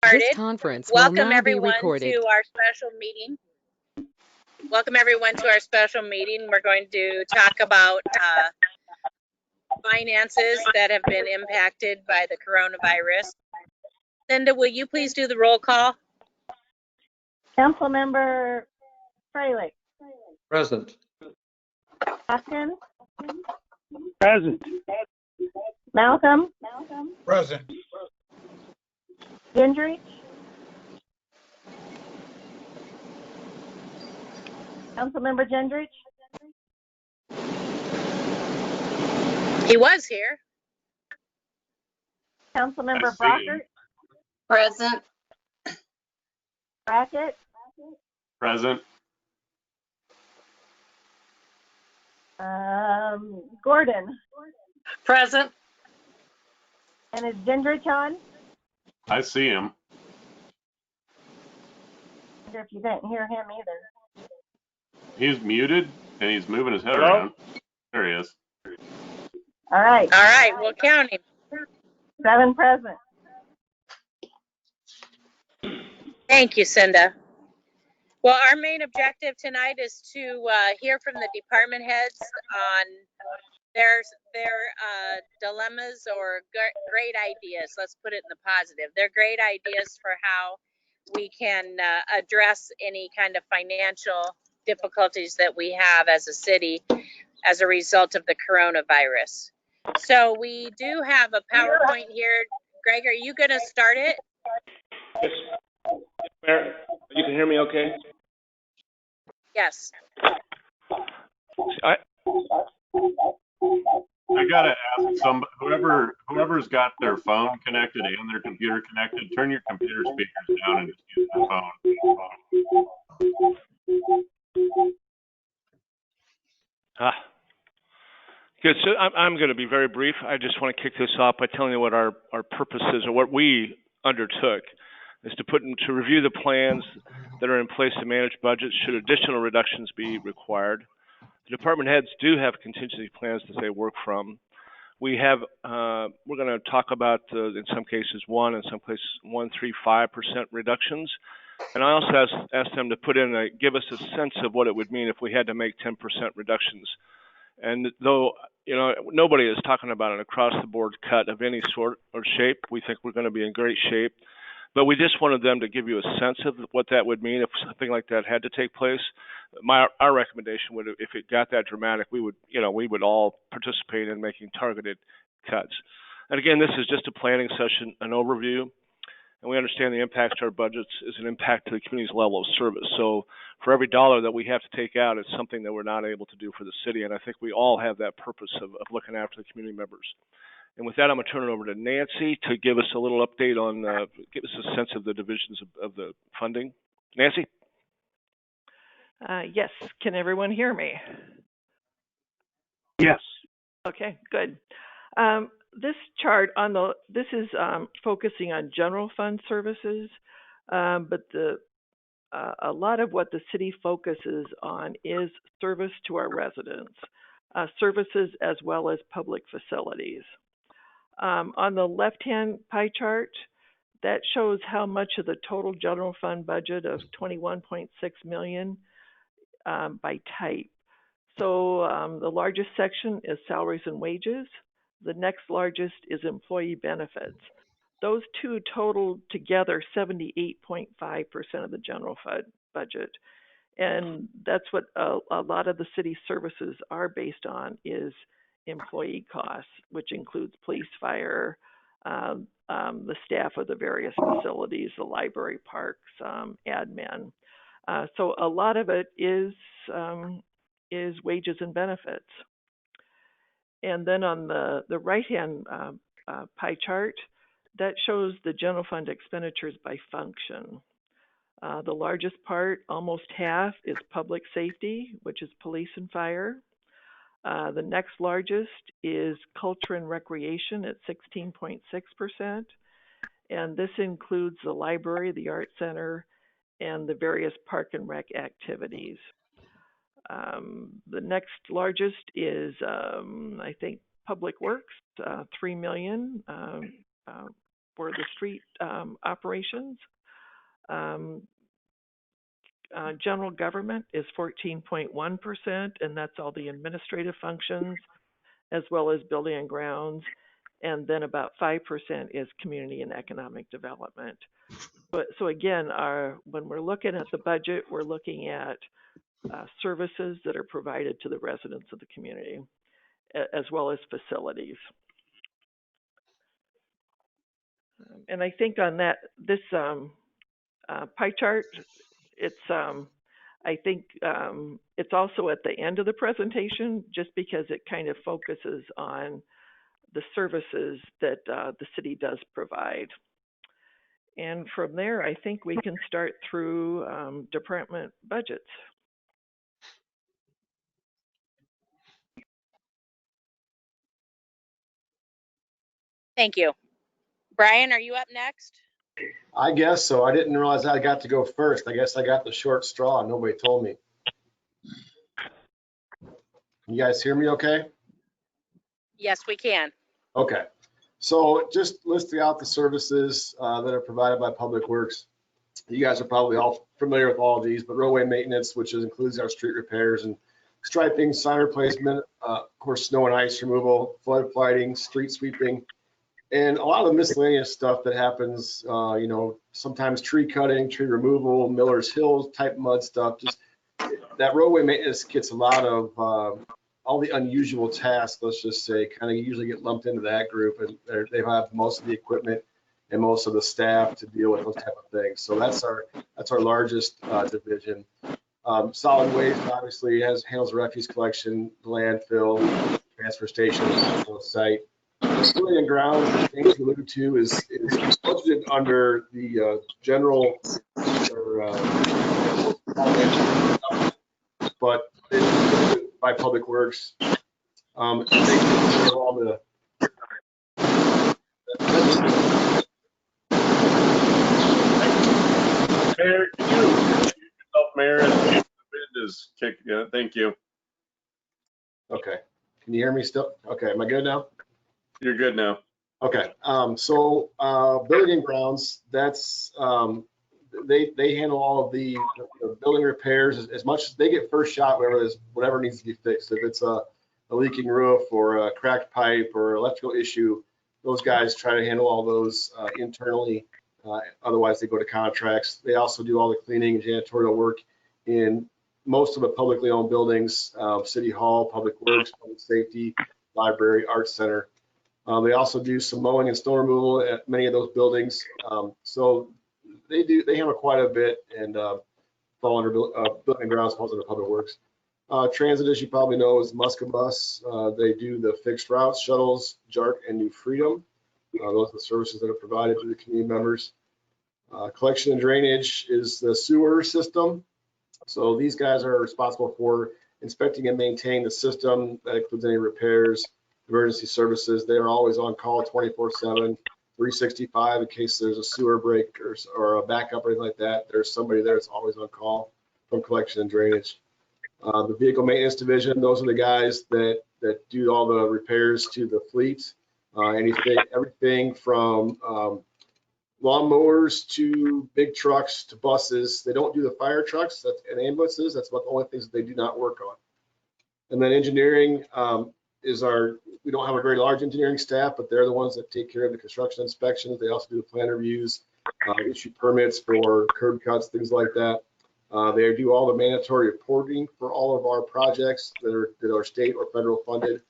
started. This conference will Welcome now be everyone recorded. to our special meeting. Welcome everyone to our special meeting. We're going to talk about finances that have been impacted by the coronavirus. Linda, will you please do the roll call? Councilmember Freilich. Present. Hoskins. Present. Malcolm. Present. Gendrich. Councilmember Gendrich. He was here. Councilmember Brockert. Present. Brackett. Present. Gordon. Present. And is Gendrich on? I see him. I wonder if you didn't hear him either. He's muted and he's moving his head Hello? around. There he is. All right. All right, we'll count him. 7 present. Thank you, Cinda. Well, our main objective tonight is to hear from the department heads on their dilemmas or great ideas. Let's put it in the positive. They're great ideas for how we can address any kind of financial difficulties that we have as a city as a result of the coronavirus. So we do have a PowerPoint here. Greg, are you going to start it? Yes. Mayor, you can hear me okay? Yes. I gotta ask whoever's got their phone connected and their computer connected, turn your computer speakers down and just use the phone. Good. So I'm going to be very brief. I just want to kick this off by telling you what our purpose is, or what we undertook, is to review the plans that are in place to manage budgets should additional reductions be required. The department heads do have contingency plans that they work from. We're going to talk about, in some cases, 1, in some cases 1.35% reductions. And I also asked them to give us a sense of what it would mean if we had to make 10% reductions. And though, nobody is talking about an across-the-board cut of any sort or shape, we think we're going to be in great shape. But we just wanted them to give you a sense of what that would mean if something like that had to take place. Our recommendation would, if it got that dramatic, we would all participate in making targeted cuts. And again, this is just a planning session, an overview, and we understand the impact to our budgets is an impact to the community's level of service. So for every dollar that we have to take out, it's something that we're not able to do for the city. And I think we all have that purpose of looking after the community members. And with that, I'm going to turn it over to Nancy to give us a little update on, give us a sense of the divisions of the funding. Nancy? Yes. Can everyone hear me? Yes. Okay, good. This chart this is focusing on general fund services, but a lot of what the city focuses on is service to our residents, services as well as public facilities. On the left-hand pie chart, that shows how much of the total general fund budget of $21.6 million by type. So the largest section is salaries and wages. The next largest is employee benefits. Those two total together 78.5% of the general fund budget. And that's what a lot of the city services are based on, is employee costs, which includes police, fire, the staff of the various facilities, the library, parks, admin. So a lot of it is wages and benefits. And then on the right-hand pie chart, that shows the general fund expenditures by function. The largest part, almost half, is public safety, which is police and fire. The next largest is culture and recreation at 16.6%. And this includes the library, the art center, and the various park and rec activities. The next largest is, I think, public works, $3 million, for the street operations. General government is 14.1%, and that's all the administrative functions, as well as building and grounds. And then about 5% is community and economic development. But so again, when we're looking at the budget, we're looking at services that are provided to the residents of the community, as well as facilities. And I think on this pie chart, I think it's also at the end of the presentation, just because it kind of focuses on the services that the city does provide. And from there, I think we can start through department budgets. Thank you. Brian, are you up next? I guess so. I didn't realize I got to go first. I guess I got the short straw and nobody told me. Can you guys hear me okay? Yes, we can. Okay. So just listing out the services that are provided by Public Works. You guys are probably all familiar with all of these, but roadway maintenance, which includes our street repairs and striping, sign replacement, of course, snow and ice removal, flood fighting, street sweeping, and a lot of the miscellaneous stuff that happens, you know, sometimes tree cutting, tree removal, Miller's Hill type mud stuff. Just that roadway maintenance gets a lot of all the unusual tasks, let's just say, kind of usually get lumped into that group, and they have most of the equipment and most of the staff to deal with those type of things. So that's our largest division. Solid waste obviously handles refuse collection, landfill, transfer station, site. Building and grounds, the things you alluded to, is budgeted under the general, but it's by Public Works. All the Mayor, can you help Mayor? The bid is kicked. Yeah, thank you. Okay. Can you hear me still? Okay. Am I good now? You're good now. Okay. So building and grounds, that's they handle all of the building repairs as much as they get first shot whatever needs to be fixed. If it's a leaking roof or a cracked pipe or electrical issue, those guys try to handle all those internally. Otherwise, they go to contracts. They also do all the cleaning and janitorial work in most of the publicly owned buildings, City Hall, Public Works, Public Safety, Library, Arts Center. They also do some mowing and snow removal at many of those buildings. So they handle quite a bit and fall under building and grounds, falls under Public Works. Transit, as you probably know, is Muska Bus. They do the fixed routes, shuttles, JARC, and New Freedom. Those are the services that are provided to the community members. Collection and drainage is the sewer system. So these guys are responsible for inspecting and maintaining the system. That includes any repairs, emergency services. They are always on call 24/7, 365 in case there's a sewer break or a backup or anything like that. There's somebody there that's always on call from collection and drainage. The vehicle maintenance division, those are the guys that do all the repairs to the fleet. Everything from lawnmowers to big trucks to buses. They don't do the fire trucks and ambulances. That's about the only things that they do not work on. And then engineering we don't have a very large engineering staff, but they're the ones that take care of the construction inspections. They also do the plan reviews, issue permits for curb cuts, things like that. They do all the mandatory reporting for all of our projects that are state or federal funded.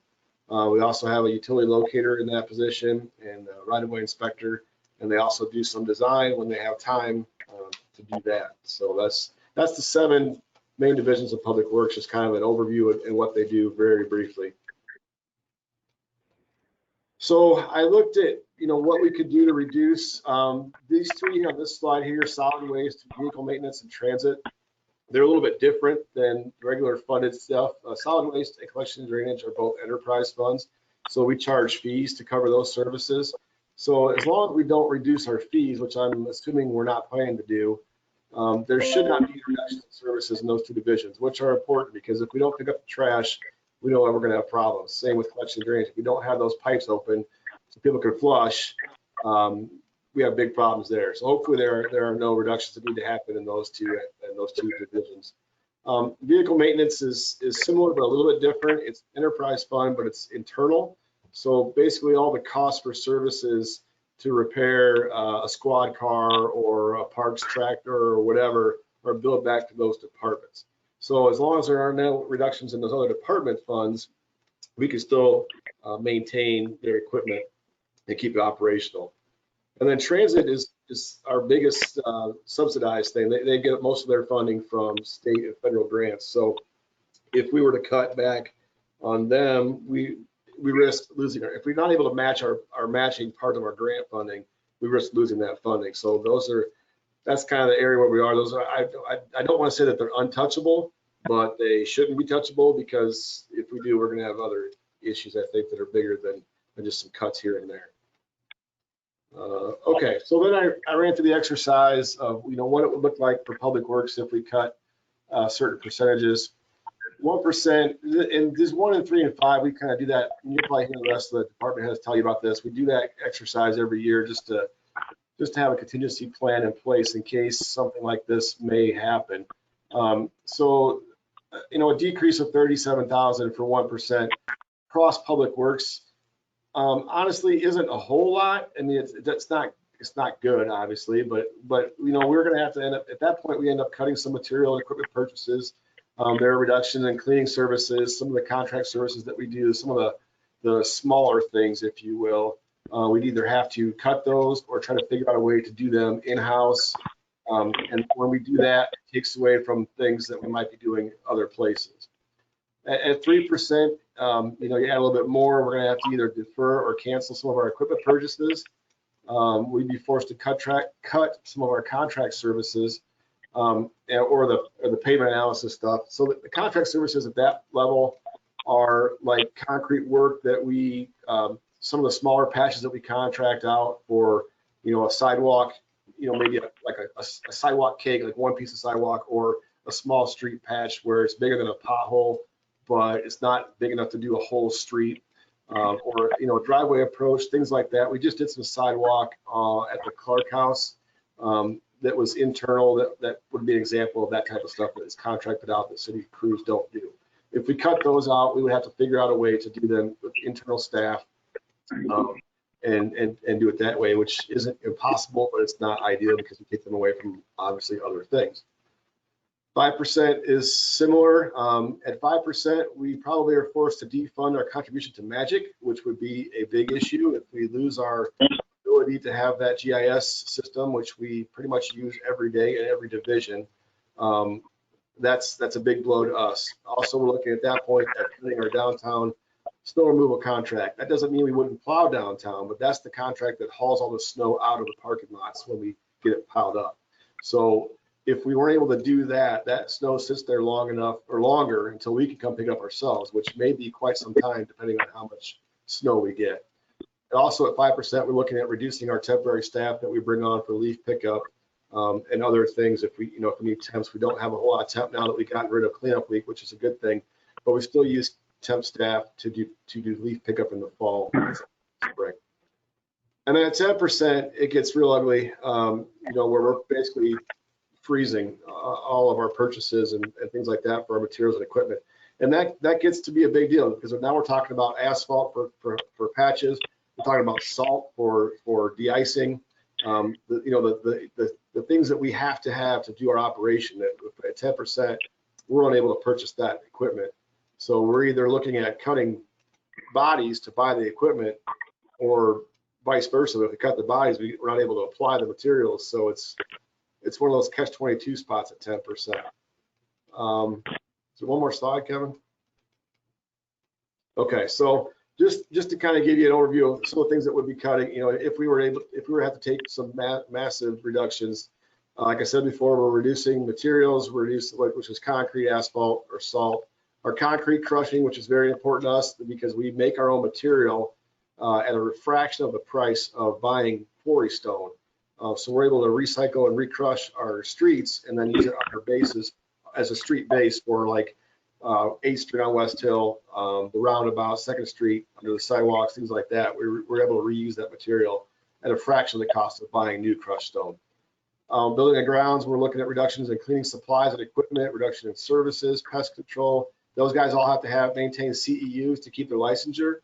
We also have a utility locator in that position and a right-of-way inspector, and they also do some design when they have time to do that. So that's the 7 main divisions of Public Works, just kind of an overview and what they do very briefly. So I looked at what we could do to reduce these 3 on this slide here: solid waste, vehicle maintenance, and transit. They're a little bit different than regular funded stuff. Solid waste and collection and drainage are both enterprise funds, so we charge fees to cover those services. So as long as we don't reduce our fees, which I'm assuming we're not planning to do, there should not be reduction in services in those 2 divisions, which are important because if we don't pick up the trash, we know that we're going to have problems. Same with collection and drainage. If we don't have those pipes open so people can flush, we have big problems there. So hopefully there are no reductions that need to happen in those two divisions. Vehicle maintenance is similar but a little bit different. It's enterprise fund, but it's internal. So basically all the costs for services to repair a squad car or a parks tractor or whatever are billed back to those departments. So as long as there are no reductions in those other department funds, we can still maintain their equipment and keep it operational. And then transit is our biggest subsidized thing. They get most of their funding from state and federal grants. So if we were to cut back on them, we risk losing. If we're not able to match our matching part of our grant funding, we risk losing that funding. So that's kind of the area where we are. I don't want to say that they're untouchable, but they shouldn't be touchable, because if we do, we're going to have other issues, I think, that are bigger than just some cuts here and there. Okay, so then I ran through the exercise of what it would look like for public works if we cut certain percentages. 1%, and this 1 and 3 and 5, we kind of do that. And you'll probably hear the rest of the department heads tell you about this. We do that exercise every year just to have a contingency plan in place in case something like this may happen. So a decrease of 37,000 for 1% across public works honestly isn't a whole lot. I mean, it's not good, obviously, but we're going to have to end up at that point. We end up cutting some material and equipment purchases. There are reductions in cleaning services, some of the contract services that we do, some of the smaller things, if you will. We'd either have to cut those or try to figure out a way to do them in-house. And when we do that, it takes away from things that we might be doing other places. At 3%, you add a little bit more, we're going to have to either defer or cancel some of our equipment purchases. We'd be forced to cut some of our contract services. Or the payment analysis stuff. So the contract services at that level are like concrete work that we, some of the smaller patches that we contract out for, a sidewalk, maybe like a sidewalk cake, like one piece of sidewalk, or a small street patch where it's bigger than a pothole, but it's not big enough to do a whole street, or a driveway approach, things like that. We just did some sidewalk at the Clark House. That was internal, that would be an example of that type of stuff that is contracted out that city crews don't do. If we cut those out, we would have to figure out a way to do them with internal staff and do it that way, which isn't impossible, but it's not ideal because we take them away from obviously other things. 5% is similar. At 5%, we probably are forced to defund our contribution to Magic, which would be a big issue if we lose our ability to have that GIS system, which we pretty much use every day in every division. That's a big blow to us. Also, we're looking at that point at cutting our downtown snow removal contract. That doesn't mean we wouldn't plow downtown, but that's the contract that hauls all the snow out of the parking lots when we get it piled up. So if we weren't able to do that, that snow sits there long enough or longer until we can come pick up ourselves, which may be quite some time depending on how much snow we get. Also at 5%, we're looking at reducing our temporary staff that we bring on for leaf pickup and other things. If we need temps, we don't have a whole lot of temp now that we got rid of cleanup week, which is a good thing, but we still use temp staff to do leaf pickup in the fall, spring. And then at 10%, it gets real ugly, where we're basically freezing all of our purchases and things like that for our materials and equipment. And that gets to be a big deal because now we're talking about asphalt for patches. We're talking about salt for de-icing, the things that we have to do our operation. At 10%, we're unable to purchase that equipment. So we're either looking at cutting bodies to buy the equipment, or vice versa. If we cut the bodies, we're not able to apply the materials. So it's one of those catch-22 spots at 10%. So one more slide, Kevin. Okay, so just to kind of give you an overview of some of the things that would be cutting, if we were to have to take some massive reductions, like I said before, we're reducing materials, which is concrete, asphalt, or salt. Our concrete crushing, which is very important to us because we make our own material at a fraction of the price of buying quarry stone. So we're able to recycle and recrush our streets and then use it on our bases as a street base for like 8th Street on West Hill, the roundabout, 2nd Street, under the sidewalks, things like that. We're able to reuse that material at a fraction of the cost of buying new crushed stone. Building and grounds, we're looking at reductions in cleaning supplies and equipment, reduction in services, pest control. Those guys all have to maintain CEUs to keep their licensure.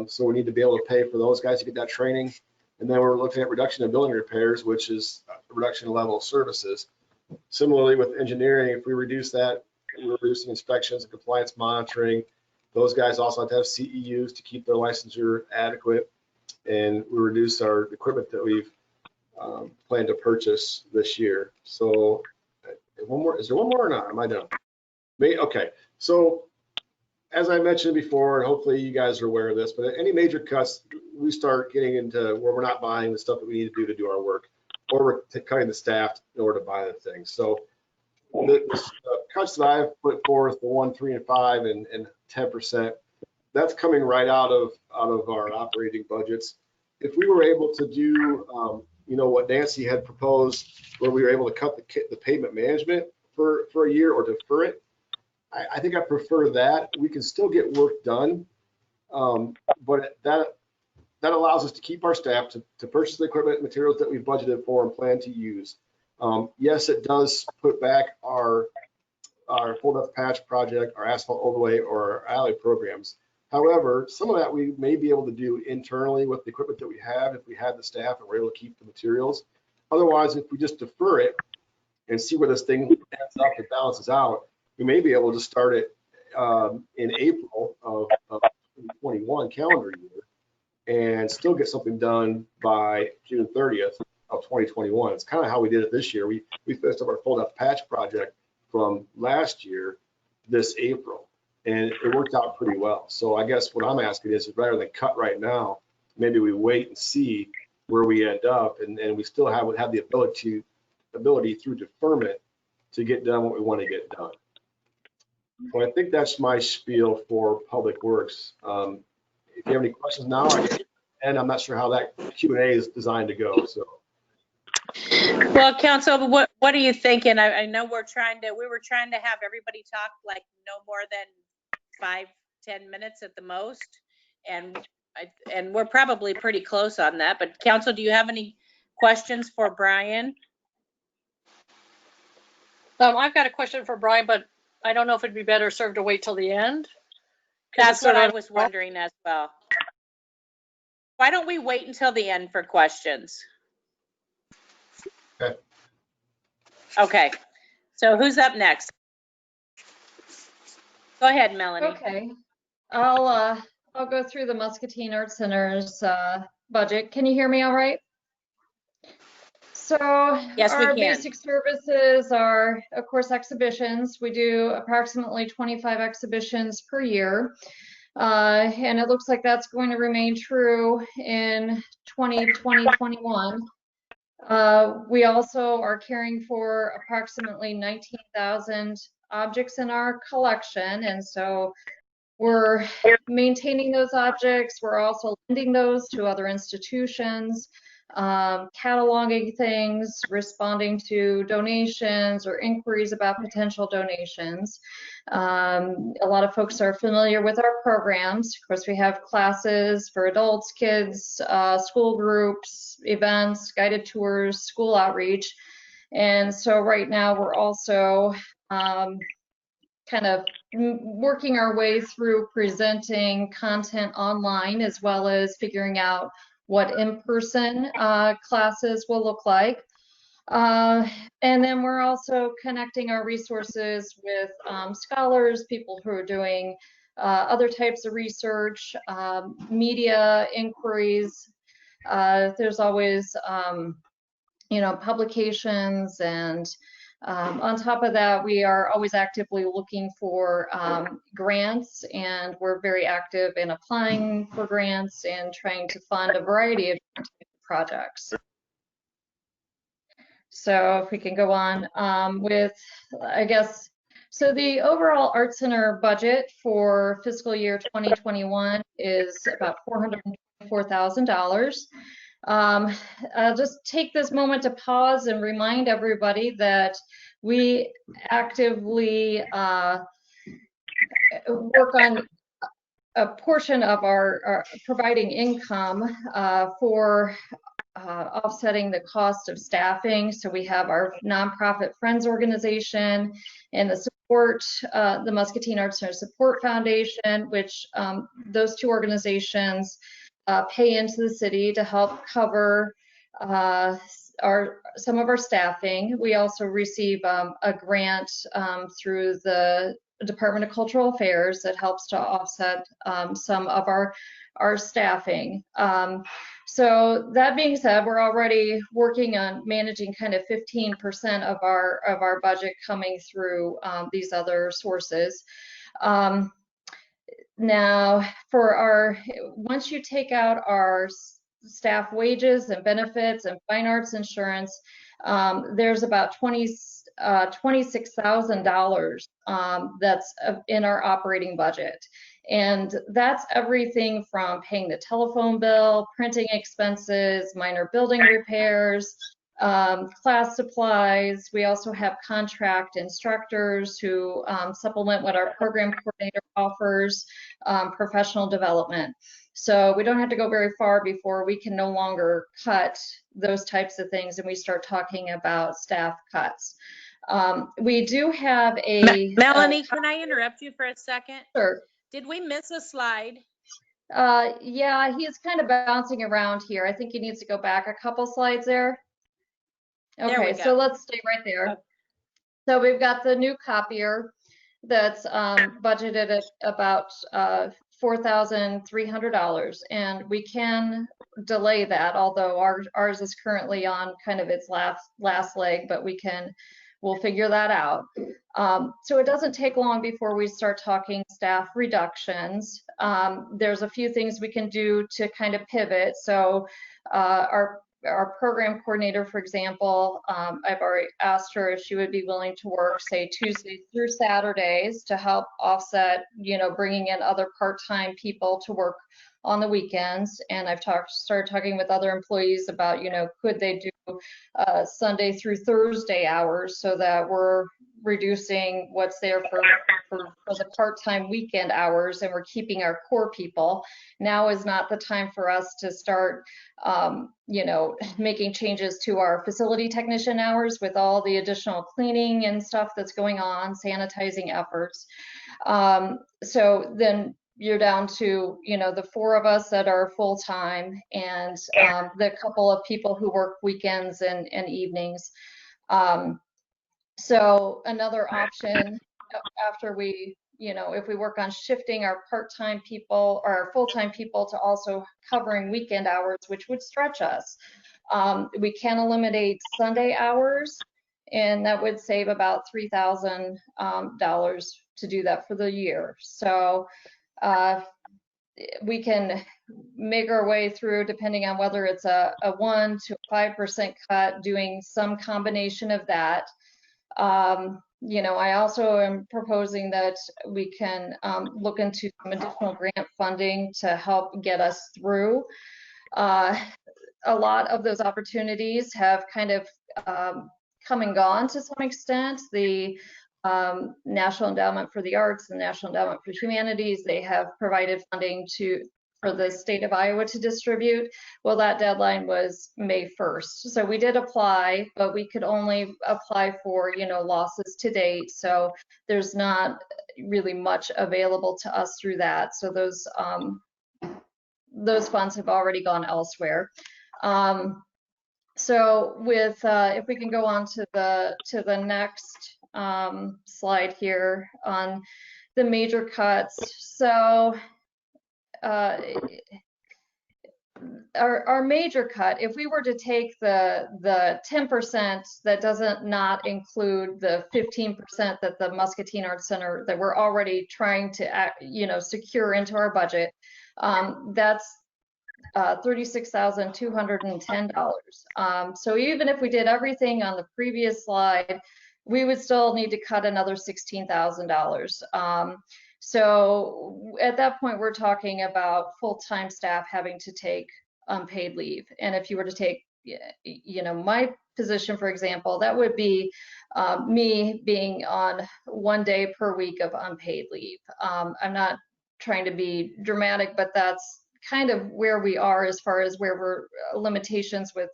So we need to be able to pay for those guys to get that training. And then we're looking at reduction in building repairs, which is a reduction in level of services. Similarly with engineering, if we reduce that, we're reducing inspections and compliance monitoring. Those guys also have to have CEUs to keep their licensure adequate. And we reduce our equipment that we've planned to purchase this year. So one more, is there one more or not? Am I done? Okay, so as I mentioned before, and hopefully you guys are aware of this, but any major cuts, we start getting into where we're not buying the stuff that we need to do our work, or we're cutting the staff in order to buy the things. So the cuts that I've put forth, the 1, 3, and 5, and 10%, that's coming right out of our operating budgets. If we were able to do, you know, what Nancy had proposed, where we were able to cut the pavement management for a year or defer it, I think I prefer that. We can still get work done, but that allows us to keep our staff to purchase the equipment and materials that we've budgeted for and plan to use. Yes, it does put back our full depth patch project, our asphalt overlay, or our alley programs. However, some of that we may be able to do internally with the equipment that we have if we had the staff and we're able to keep the materials. Otherwise, if we just defer it and see where this thing ends up and balances out, we may be able to start it in April of 2021 calendar year and still get something done by June 30th of 2021. It's kind of how we did it this year. We finished up our full depth patch project from last year this April, and it worked out pretty well. So I guess what I'm asking is rather than cut right now, maybe we wait and see where we end up, and we still have the ability through deferment to get done what we want to get done. So I think that's my spiel for Public Works. If you have any questions now, and I'm not sure how that Q&A is designed to go. So. Well, Council, what are you thinking? I know we were trying to have everybody talk like no more than 5-10 minutes at the most, and we're probably pretty close on that. But Council, do you have any questions for Brian? I've got a question for Brian, but I don't know if it'd be better served to wait till the end. That's what I was wondering as well. Why don't we wait until the end for questions? Okay. Okay. So who's up next? Go ahead, Melanie. Okay. I'll go through the Muscatine Art Center's budget. Can you hear me all right? So yes, our we can. basic services are, of course, exhibitions. We do approximately 25 exhibitions per year. And it looks like that's going to remain true in 2020-21. We also are caring for approximately 19,000 objects in our collection. And so we're maintaining those objects. We're also lending those to other institutions, cataloging things, responding to donations or inquiries about potential donations. A lot of folks are familiar with our programs. Of course, we have classes for adults, kids, school groups, events, guided tours, school outreach. And so right now we're also kind of working our way through presenting content online, as well as figuring out what in-person classes will look like. And then we're also connecting our resources with scholars, people who are doing other types of research, media inquiries. There's always, publications, and on top of that, we are always actively looking for grants, and we're very active in applying for grants and trying to fund a variety of projects. So if we can go on with, I guess, so the overall Art Center budget for fiscal year 2021 is about $424,000. I'll just take this moment to pause and remind everybody that we actively work on a portion of our providing income for offsetting the cost of staffing. So we have our nonprofit Friends organization and the support, the Muscatine Arts Center Support Foundation, which those two organizations pay into the city to help cover some of our staffing. We also receive a grant through the Department of Cultural Affairs that helps to offset some of our staffing. So that being said, we're already working on managing kind of 15% of our budget coming through these other sources. Now, once you take out our staff wages and benefits and fine arts insurance, there's about $26,000 that's in our operating budget. And that's everything from paying the telephone bill, printing expenses, minor building repairs, class supplies. We also have contract instructors who supplement what our program coordinator offers, professional development. So we don't have to go very far before we can no longer cut those types of things and we start talking about staff cuts. We do have a... Melanie, can I interrupt you for a second? Sure. Did we miss a slide? Yeah, he is kind of bouncing around here. I think he needs to go back a couple slides there. Okay, so let's stay right there. Okay. So we've got the new copier that's budgeted at about $4,300, and we can delay that, although ours is currently on kind of its last leg, but we'll figure that out. So it doesn't take long before we start talking staff reductions. There's a few things we can do to kind of pivot. So our program coordinator, for example, I've already asked her if she would be willing to work, say, Tuesdays through Saturdays to help offset, bringing in other part-time people to work on the weekends. And I've started talking with other employees about, could they do Sunday through Thursday hours so that we're reducing what's there for the part-time weekend hours and we're keeping our core people. Now is not the time for us to start, making changes to our facility technician hours with all the additional cleaning and stuff that's going on, sanitizing efforts. So then you're down to, the 4 of us that are full-time and the couple of people who work weekends and evenings. So another option after we, if we work on shifting our part-time people or our full-time people to also covering weekend hours, which would stretch us, we can eliminate Sunday hours, and that would save about $3,000 to do that for the year. So we can make our way through, depending on whether it's a 1 to 5% cut, doing some combination of that. I also am proposing that we can look into some additional grant funding to help get us through. A lot of those opportunities have kind of come and gone to some extent. The National Endowment for the Arts and National Endowment for Humanities, they have provided funding for the state of Iowa to distribute. Well, that deadline was May 1st. So we did apply, but we could only apply for, losses to date. So there's not really much available to us through that. So those funds have already gone elsewhere. So with, if we can go on to the next slide here on the major cuts. So our major cut, if we were to take the 10% that doesn't not include the 15% that the Muscatine Arts Center that we're already trying to secure into our budget, that's $36,210. So even if we did everything on the previous slide, we would still need to cut another $16,000. So at that point, we're talking about full-time staff having to take unpaid leave. And if you were to take, my position, for example, that would be me being on 1 day per week of unpaid leave. I'm not trying to be dramatic, but that's kind of where we are as far as where we're limitations with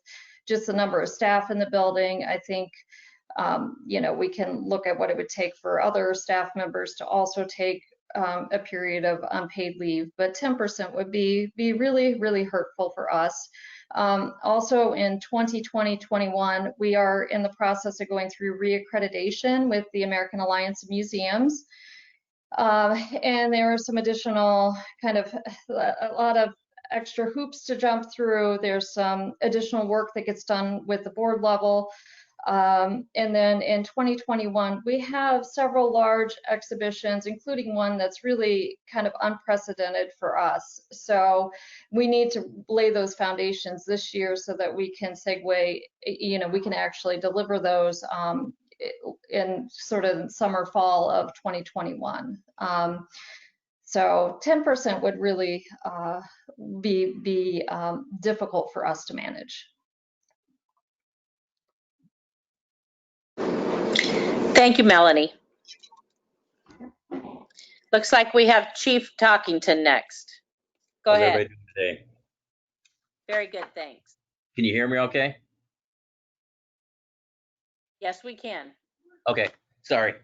just the number of staff in the building. I think, you know, we can look at what it would take for other staff members to also take a period of unpaid leave, but 10% would be really, really hurtful for us. Also in 2020-21, we are in the process of going through reaccreditation with the American Alliance of Museums. And there are some additional kind of a lot of extra hoops to jump through. There's some additional work that gets done with the board level. And then in 2021, we have several large exhibitions, including one that's really kind of unprecedented for us. So we need to lay those foundations this year so that we can segue, you know, we can actually deliver those in sort of summer, fall of 2021. So 10% would really be difficult for us to manage. Thank you, Melanie. Looks like we have Chief Talkington next. Go How's ahead. everybody doing today? Very good, thanks. Can you hear me okay? Yes, we can. Okay, sorry.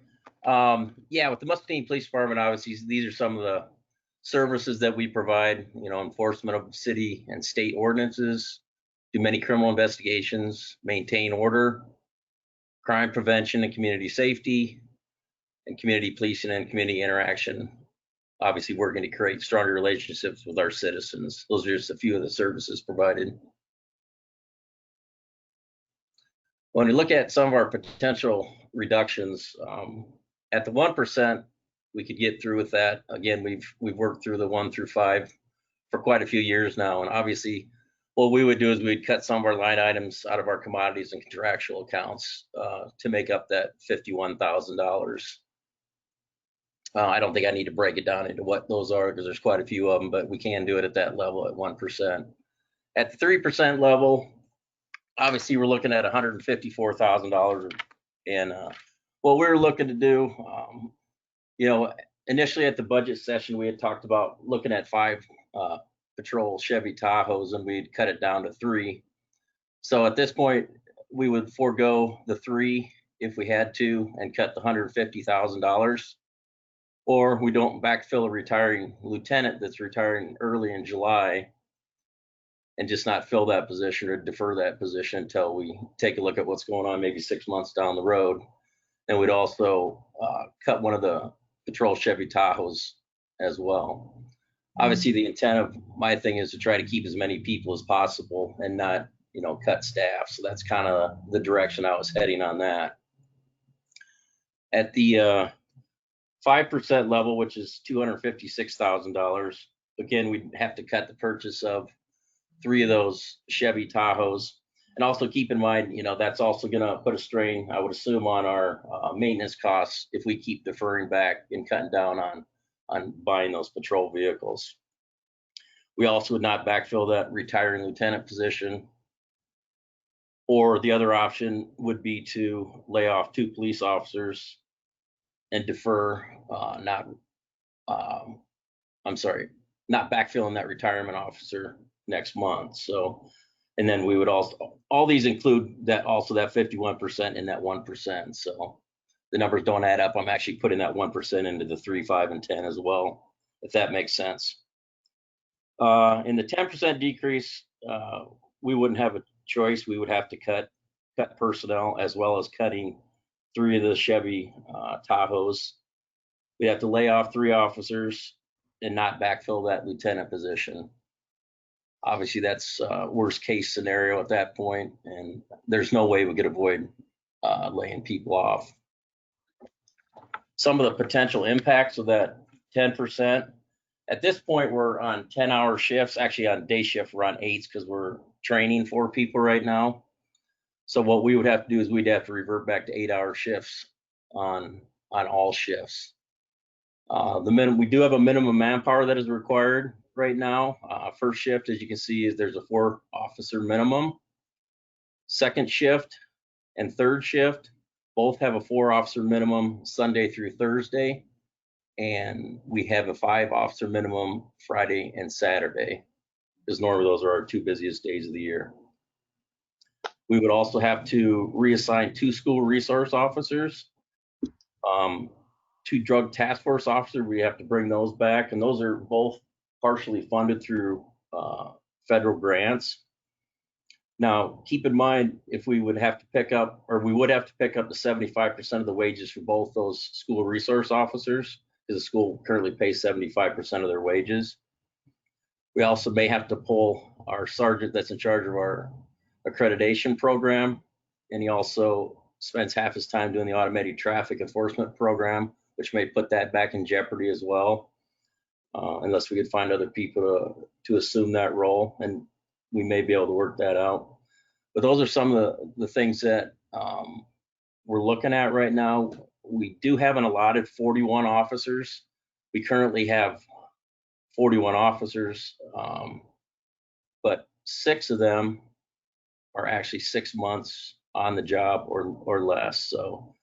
Yeah, with the Muscatine Police Department, obviously, these are some of the services that we provide, you know, enforcement of city and state ordinances, do many criminal investigations, maintain order, crime prevention and community safety, and community policing and community interaction. Obviously, working to create stronger relationships with our citizens. Those are just a few of the services provided. When we look at some of our potential reductions, at the 1%, we could get through with that. Again, we've worked through the 1 through 5 for quite a few years now, and obviously, what we would do is we'd cut some of our line items out of our commodities and contractual accounts to make up that $51,000. I don't think I need to break it down into what those are because there's quite a few of them, but we can do it at that level at 1%. At the 3% level, obviously we're looking at $154,000. And what we're looking to do, you know, initially at the budget session, we had talked about looking at 5 patrol Chevy Tahoes, and we'd cut it down to 3. So at this point, we would forego the 3 if we had to and cut the $150,000. Or we don't backfill a retiring lieutenant that's retiring early in July and just not fill that position or defer that position until we take a look at what's going on maybe 6 months down the road. And we'd also cut one of the patrol Chevy Tahoes as well. Obviously, the intent of my thing is to try to keep as many people as possible and not, you know, cut staff. So that's kind of the direction I was heading on that. At the 5% level, which is $256,000. Again, we'd have to cut the purchase of 3 of those Chevy Tahoes. And also keep in mind, you know, that's also going to put a strain, I would assume, on our maintenance costs if we keep deferring back and cutting down on buying those patrol vehicles. We also would not backfill that retiring lieutenant position. Or the other option would be to lay off 2 police officers and defer not backfilling that retirement officer next month. So, and then we would also, all these include that 51% and that 1%. So the numbers don't add up. I'm actually putting that 1% into the 3, 5, and 10 as well, if that makes sense. In the 10% decrease, we wouldn't have a choice. We would have to cut personnel as well as cutting 3 of the Chevy Tahoes. We have to lay off 3 officers and not backfill that lieutenant position. Obviously, that's worst case scenario at that point, and there's no way we could avoid laying people off. Some of the potential impacts of that 10%. At this point, we're on 10-hour shifts. Actually, on day shift, we're on 8s because we're training 4 people right now. So what we would have to do is we'd have to revert back to 8-hour shifts on all shifts. We do have a minimum manpower that is required right now. First shift, as you can see, is there's a 4-officer minimum. Second shift and third shift both have a 4-officer minimum Sunday through Thursday, and we have a 5-officer minimum Friday and Saturday. because normally those are our 2 busiest days of the year. We would also have to reassign 2 school resource officers, 2 drug task force officers. We have to bring those back, and those are both partially funded through federal grants. Now, keep in mind, if we would have to pick up, or we would have to pick up the 75% of the wages for both those school resource officers, because the school currently pays 75% of their wages. We also may have to pull our sergeant that's in charge of our accreditation program, and he also spends half his time doing the automated traffic enforcement program, which may put that back in jeopardy as well, unless we could find other people to assume that role, and we may be able to work that out. But those are some of the things that we're looking at right now. We do have an allotted 41 officers. We currently have 41 officers, but 6 of them are actually 6 months on the job or less. So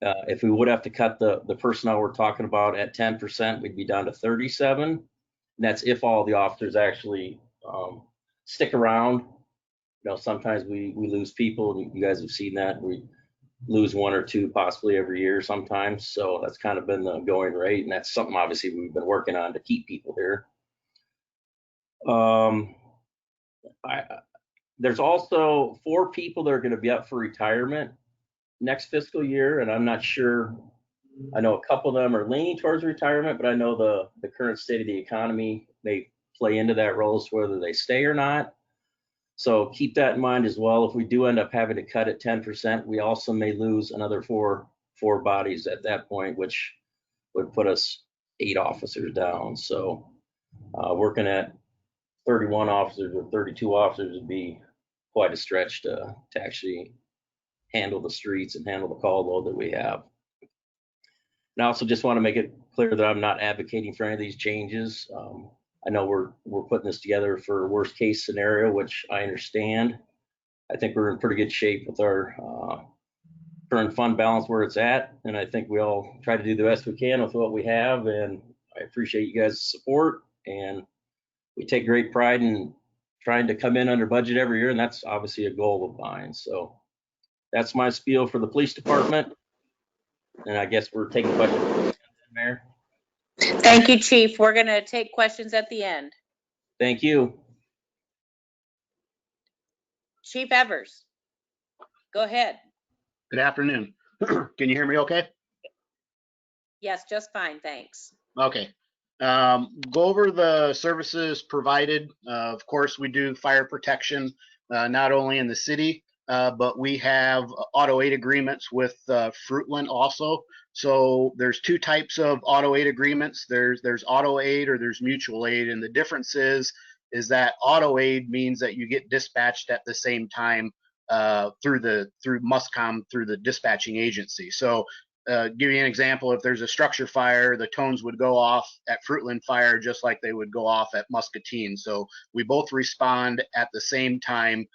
if we would have to cut the personnel we're talking about at 10%, we'd be down to 37. And that's if all the officers actually stick around. You know, sometimes we lose people. You guys have seen that. We lose 1 or 2 possibly every year sometimes. So that's kind of been the going rate, and that's something obviously we've been working on to keep people here. There's also 4 people that are going to be up for retirement next fiscal year, and I'm not sure. I know a couple of them are leaning towards retirement, but I know the current state of the economy may play into that role as to whether they stay or not. So keep that in mind as well. If we do end up having to cut at 10%, we also may lose another four bodies at that point, which would put us 8 officers down. So working at 31 officers or 32 officers would be quite a stretch to actually handle the streets and handle the call load that we have. And I also just want to make it clear that I'm not advocating for any of these changes. I know we're putting this together for a worst case scenario, which I understand. I think we're in pretty good shape with our current fund balance where it's at, and I think we all try to do the best we can with what we have. And I appreciate you guys' support, and we take great pride in trying to come in under budget every year, and that's obviously a goal of mine. So that's my spiel for the police department, and I guess we're taking questions, Mayor. Thank you, Chief. We're going to take questions at the end. Thank you. Chief Evers, go ahead. Good afternoon. Can you hear me okay? Yes, just fine, thanks. Okay. Go over the services provided. Of course, we do fire protection, not only in the city, but we have auto aid agreements with Fruitland also. So there's 2 types of auto aid agreements. There's auto aid or there's mutual aid, and the difference is that auto aid means that you get dispatched at the same time through Muscom, through the dispatching agency. So give you an example, if there's a structure fire, the tones would go off at Fruitland Fire just like they would go off at Muscatine. So we both respond at the same time,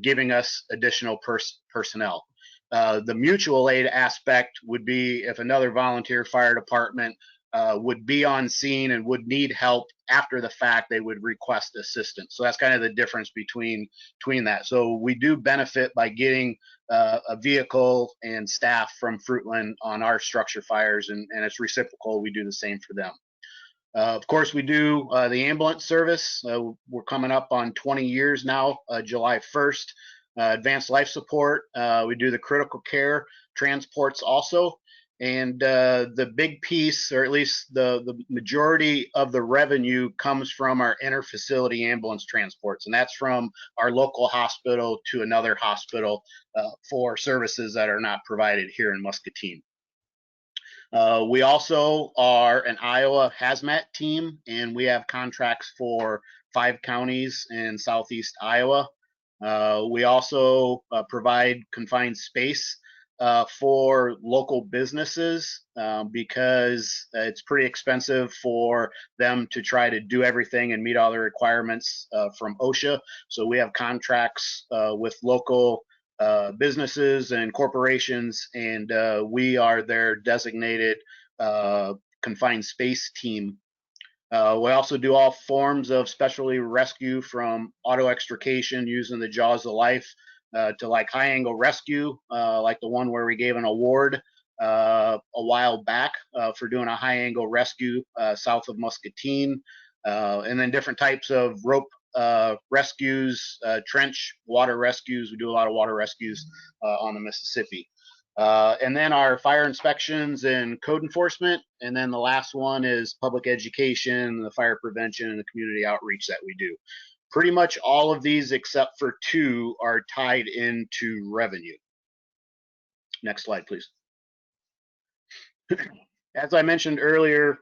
giving us additional personnel. The mutual aid aspect would be if another volunteer fire department would be on scene and would need help after the fact, they would request assistance. So that's kind of the difference between that. So we do benefit by getting a vehicle and staff from Fruitland on our structure fires, and it's reciprocal. We do the same for them. Of course, we do the ambulance service. We're coming up on 20 years now, July 1st. Advanced life support. We do the critical care transports also. And the big piece, or at least the majority of the revenue, comes from our interfacility ambulance transports. And that's from our local hospital to another hospital for services that are not provided here in Muscatine. We also are an Iowa hazmat team, and we have contracts for 5 counties in southeast Iowa. We also provide confined space for local businesses because it's pretty expensive for them to try to do everything and meet all the requirements from OSHA. So we have contracts with local businesses and corporations, and we are their designated confined space team. We also do all forms of specialty rescue, from auto extrication using the jaws of life to like high angle rescue, like the one where we gave an award a while back for doing a high angle rescue south of Muscatine, and then different types of rope rescues, trench water rescues. We do a lot of water rescues on the Mississippi. And then our fire inspections and code enforcement. And then the last one is public education, the fire prevention, and the community outreach that we do. Pretty much all of these except for two are tied into revenue. Next slide, please. As I mentioned earlier,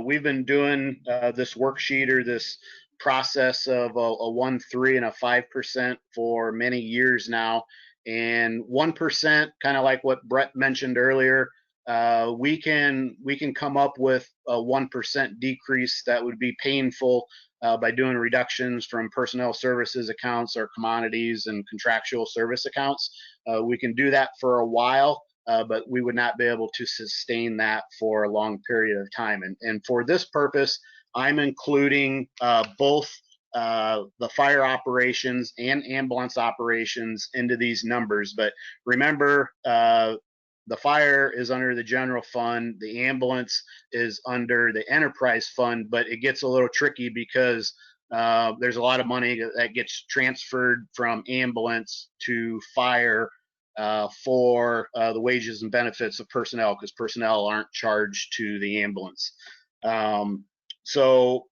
we've been doing this worksheet, or this process of a 1, 3, and a 5% for many years now. And 1%, kind of like what Brett mentioned earlier, we can come up with a 1% decrease that would be painful by doing reductions from personnel services accounts or commodities and contractual service accounts. We can do that for a while. But we would not be able to sustain that for a long period of time. And for this purpose, I'm including both the fire operations and ambulance operations into these numbers. But remember, the fire is under the general fund, the ambulance is under the enterprise fund, but it gets a little tricky because there's a lot of money that gets transferred from ambulance to fire for the wages and benefits of personnel, because personnel aren't charged to the ambulance. So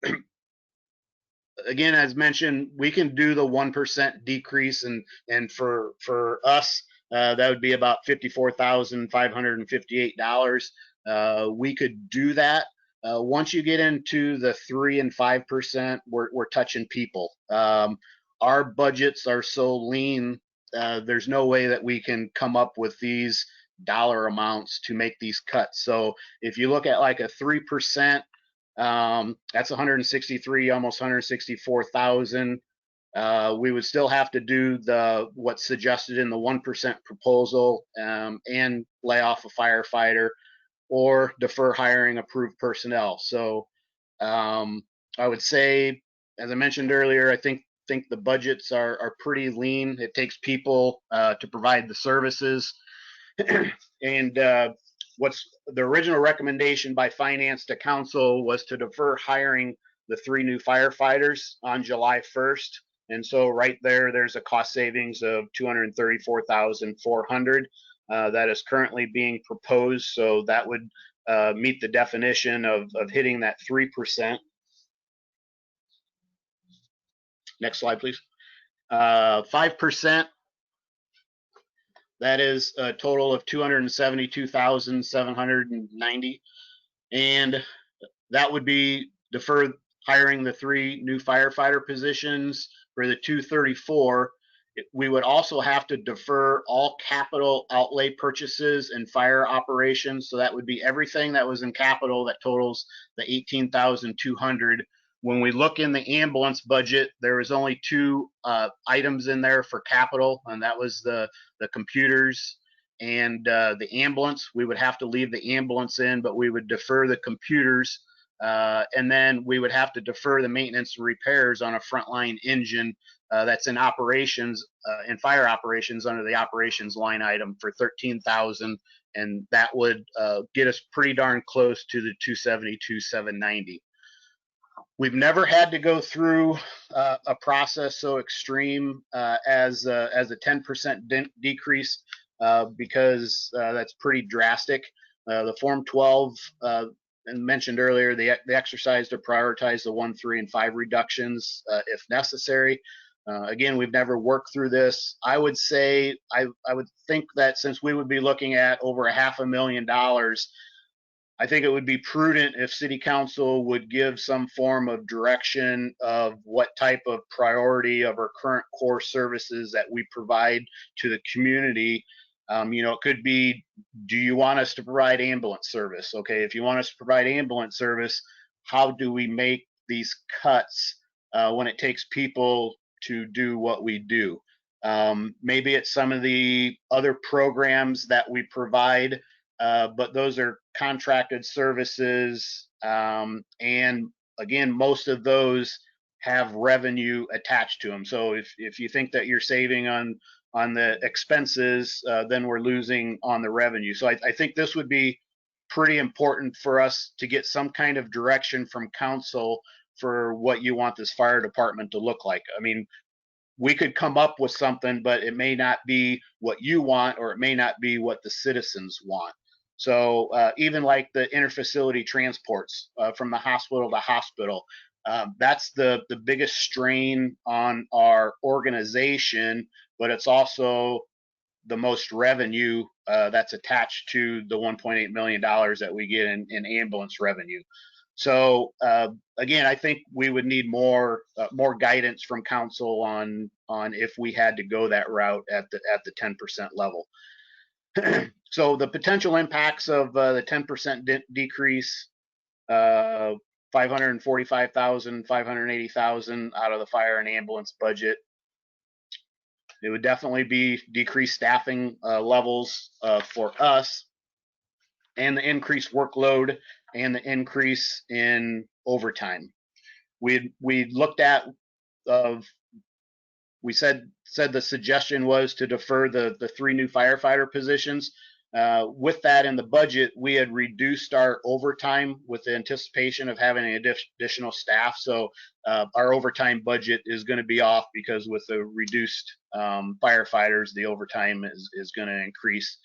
again, as mentioned, we can do the 1% decrease, and for us, that would be about $54,558. We could do that. Once you get into the 3 and 5%, we're touching people. Our budgets are so lean. There's no way that we can come up with these dollar amounts to make these cuts. So if you look at like a 3%, that's 163, almost 164,000. We would still have to do what's suggested in the 1% proposal, and lay off a firefighter or defer hiring approved personnel. So I would say, as I mentioned earlier, I think the budgets are pretty lean. It takes people to provide the services. And what's the original recommendation by finance to council was to defer hiring the 3 new firefighters on July 1st. And so right there's a cost savings of $234,400 that is currently being proposed. So that would meet the definition of hitting that 3%. Next slide, please. 5%, that is a total of $272,790. And that would be deferred hiring the 3 new firefighter positions. For the 234, we would also have to defer all capital outlay purchases and fire operations. So that would be everything that was in capital that totals the $18,200. When we look in the ambulance budget, there was only 2 items in there for capital, and that was the computers and the ambulance. We would have to leave the ambulance in, but we would defer the computers, and then we would have to defer the maintenance and repairs on a frontline engine that's in operations, in fire operations, under the operations line item for $13,000, and that would get us pretty darn close to the $272,790. We've never had to go through a process so extreme as a 10% decrease, because that's pretty drastic. The Form 12, and mentioned earlier, the exercise to prioritize the 1, 3, and 5 reductions if necessary. Again, we've never worked through this. I would say, I would think that since we would be looking at over $500,000, I think it would be prudent if City Council would give some form of direction of what type of priority of our current core services that we provide to the community. It could be, do you want us to provide ambulance service? Okay, if you want us to provide ambulance service, how do we make these cuts when it takes people to do what we do? Maybe it's some of the other programs that we provide, but those are contracted services, and again, most of those have revenue attached to them. So if you think that you're saving on the expenses, then we're losing on the revenue. So I think this would be pretty important for us to get some kind of direction from council for what you want this fire department to look like. I mean, we could come up with something, but it may not be what you want, or it may not be what the citizens want. So even like the interfacility transports from the hospital to hospital, that's the biggest strain on our organization, but it's also the most revenue that's attached to the $1.8 million that we get in ambulance revenue. So again, I think we would need more guidance from council on if we had to go that route at the 10% level. So the potential impacts of the 10% decrease, 545,000, 580,000 out of the fire and ambulance budget. It would definitely be decreased staffing levels for us, and the increased workload and the increase in overtime. We looked at we said the suggestion was to defer the 3 new firefighter positions. With that in the budget, we had reduced our overtime with the anticipation of having additional staff. So our overtime budget is going to be off, because with the reduced firefighters, the overtime is going to increase.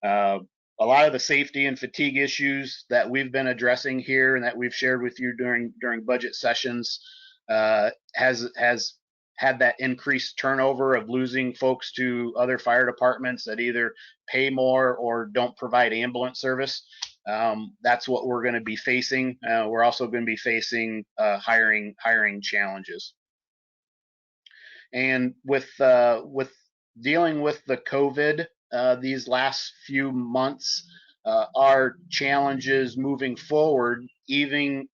A lot of the safety and fatigue issues that we've been addressing here and that we've shared with you during budget sessions has had that increased turnover of losing folks to other fire departments that either pay more or don't provide ambulance service. That's what we're going to be facing. We're also going to be facing hiring challenges. And with dealing with the COVID these last few months, our challenges moving forward, even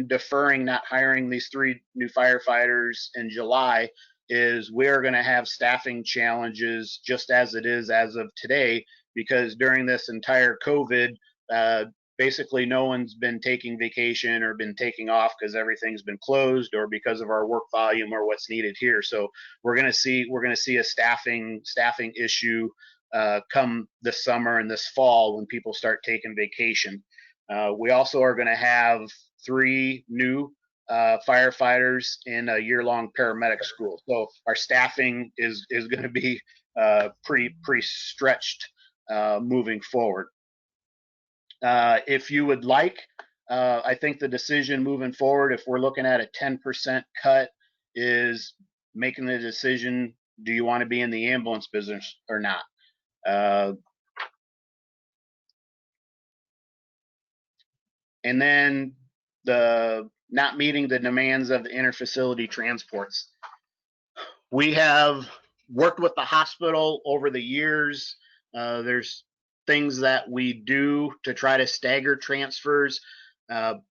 deferring not hiring these 3 new firefighters in July, is we're going to have staffing challenges just as it is as of today, because during this entire COVID, basically no one's been taking vacation or been taking off because everything's been closed, or because of our work volume or what's needed here. So we're going to see a staffing issue come this summer and this fall when people start taking vacation. We also are going to have 3 new firefighters in a year-long paramedic school. So our staffing is going to be pretty stretched moving forward. If you would like, I think the decision moving forward, if we're looking at a 10% cut, is making the decision, do you want to be in the ambulance business or not? And then the not meeting the demands of the interfacility transports. We have worked with the hospital over the years. There's things that we do to try to stagger transfers, but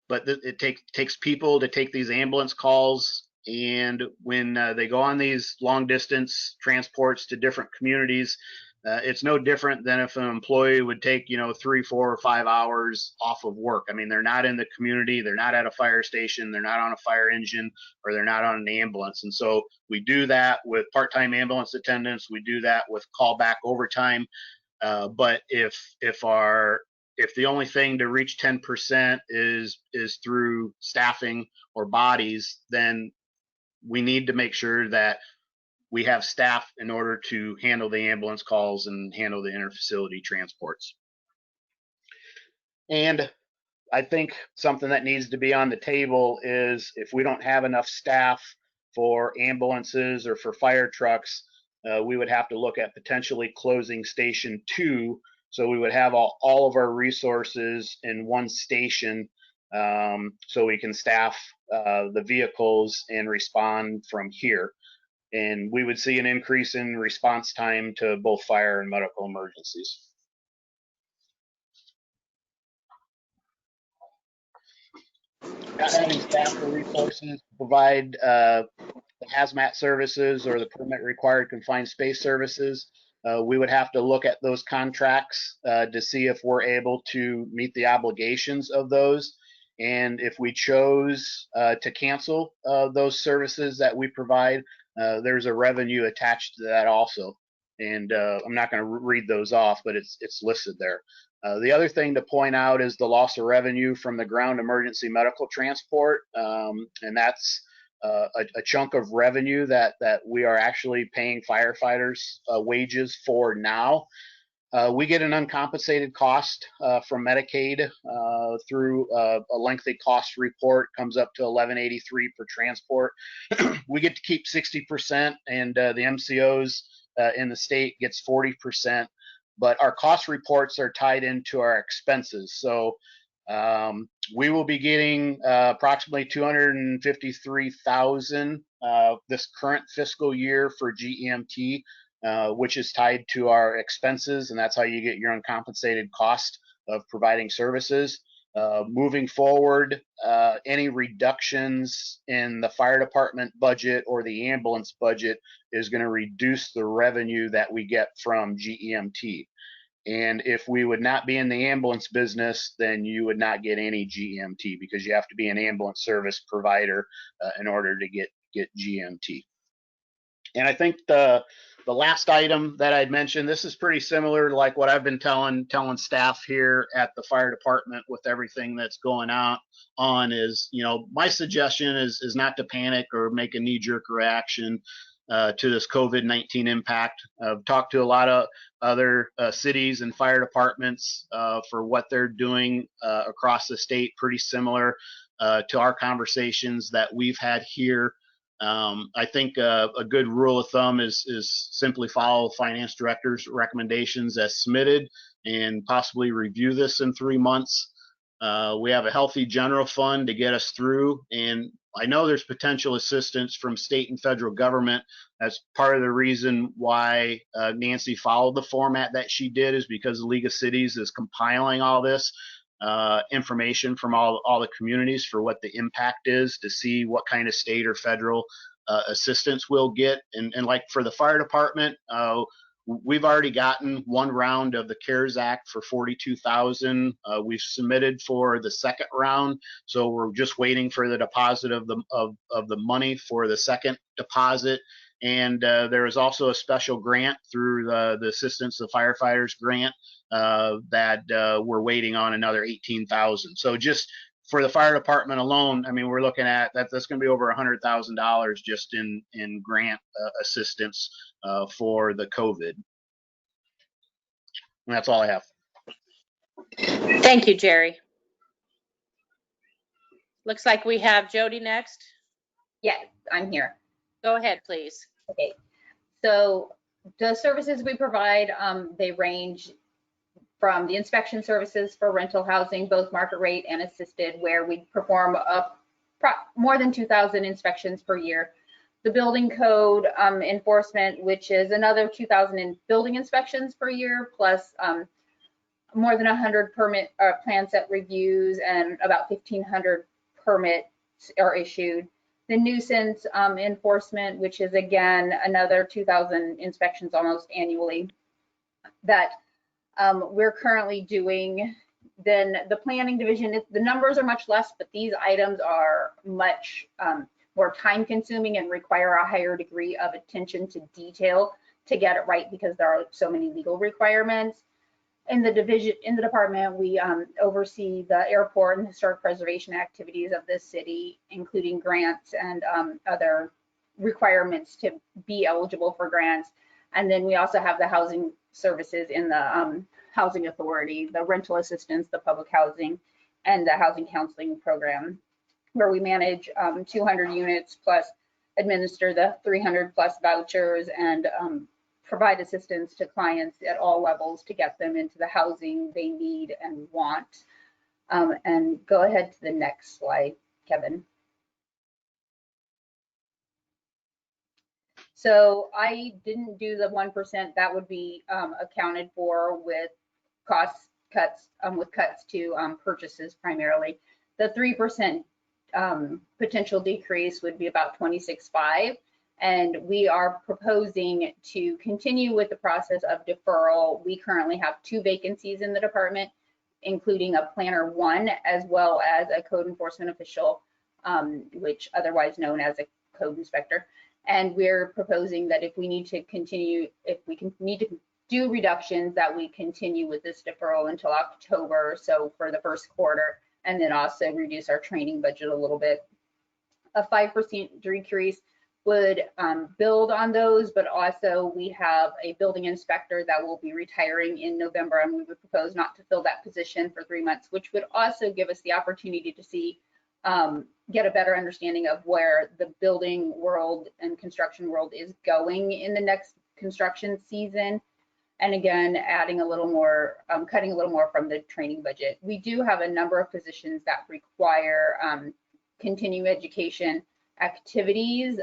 it takes people to take these ambulance calls. And when they go on these long distance transports to different communities, it's no different than if an employee would take 3, 4, or 5 hours off of work. I mean, they're not in the community, they're not at a fire station, they're not on a fire engine, or they're not on an ambulance. And so we do that with part-time ambulance attendants, we do that with callback overtime. But if the only thing to reach 10% is through staffing or bodies, then we need to make sure that we have staff in order to handle the ambulance calls and handle the interfacility transports. And I think something that needs to be on the table is, if we don't have enough staff for ambulances or for fire trucks, we would have to look at potentially closing Station 2. So we would have all of our resources in one station, so we can staff the vehicles and respond from here. And we would see an increase in response time to both fire and medical emergencies. Not having staff or resources to provide the hazmat services or the permit required confined space services, we would have to look at those contracts to see if we're able to meet the obligations of those. And if we chose to cancel those services that we provide, there's a revenue attached to that also. And I'm not going to read those off, but it's listed there. The other thing to point out is the loss of revenue from the ground emergency medical transport, and that's a chunk of revenue that we are actually paying firefighters wages for now. We get an uncompensated cost from Medicaid through a lengthy cost report, comes up to $11.83 per transport. We get to keep 60%, and the MCOs in the state gets 40%. But our cost reports are tied into our expenses. So we will be getting approximately $253,000 this current fiscal year for GEMT. Which is tied to our expenses, and that's how you get your uncompensated cost of providing services. Moving forward, any reductions in the fire department budget or the ambulance budget is going to reduce the revenue that we get from GEMT. And if we would not be in the ambulance business, then you would not get any GEMT, because you have to be an ambulance service provider in order to get GEMT. And I think the last item that I'd mentioned, this is pretty similar to like what I've been telling staff here at the fire department with everything that's going on is, you know, my suggestion is not to panic or make a knee-jerk reaction to this COVID-19 impact. I've talked to a lot of other cities and fire departments for what they're doing across the state, pretty similar to our conversations that we've had here. I think a good rule of thumb is simply follow finance director's recommendations as submitted and possibly review this in 3 months. We have a healthy general fund to get us through, and I know there's potential assistance from state and federal government. That's part of the reason why Nancy followed the format that she did, is because the League of Cities is compiling all this information from all the communities for what the impact is, to see what kind of state or federal assistance we'll get. And like for the fire department, we've already gotten one round of the CARES Act for $42,000. We've submitted for the second round, so we're just waiting for the deposit of the money for the second deposit. And there is also a special grant through the Assistance to Firefighters grant that we're waiting on another $18,000. So just for the fire department alone, I mean, we're looking at that's going to be over $100,000 just in grant assistance for the COVID. And that's all I have. Thank you, Jerry. Looks like we have Jody next. Yes, I'm here. Go ahead, please. Okay. So the services we provide, they range from the inspection services for rental housing, both market rate and assisted, where we perform more than 2,000 inspections per year. The building code enforcement, which is another 2,000 building inspections per year, plus more than 100 permit plan set reviews, and about 1,500 permits are issued. The nuisance enforcement, which is again another 2,000 inspections almost annually, that we're currently doing. Then the planning division, the numbers are much less, but these items are much more time consuming and require a higher degree of attention to detail to get it right, because there are so many legal requirements. In the department, we oversee the airport and historic preservation activities of this city, including grants and other requirements to be eligible for grants. And then we also have the housing services in the housing authority, the rental assistance, the public housing, and the housing counseling program, where we manage 200 units plus administer the 300 plus vouchers and provide assistance to clients at all levels to get them into the housing they need and want. And go ahead to the next slide, Kevin. So I didn't do the 1%. That would be accounted for with cost cuts, with cuts to purchases primarily. The 3% potential decrease would be about 26.5. And we are proposing to continue with the process of deferral. We currently have 2 vacancies in the department including a planner 1 as well as a code enforcement official, which otherwise known as a code inspector. And we're proposing that if we need to continue, need to do reductions, that we continue with this deferral until October, so for the first quarter, and then also reduce our training budget a little bit. A 5% decrease would build on those, but also we have a building inspector that will be retiring in November, and we would propose not to fill that position for 3 months, which would also give us the opportunity to see, get a better understanding of where the building world and construction world is going in the next construction season. And again, adding a little more, cutting a little more from the training budget. We do have a number of positions that require continuing education activities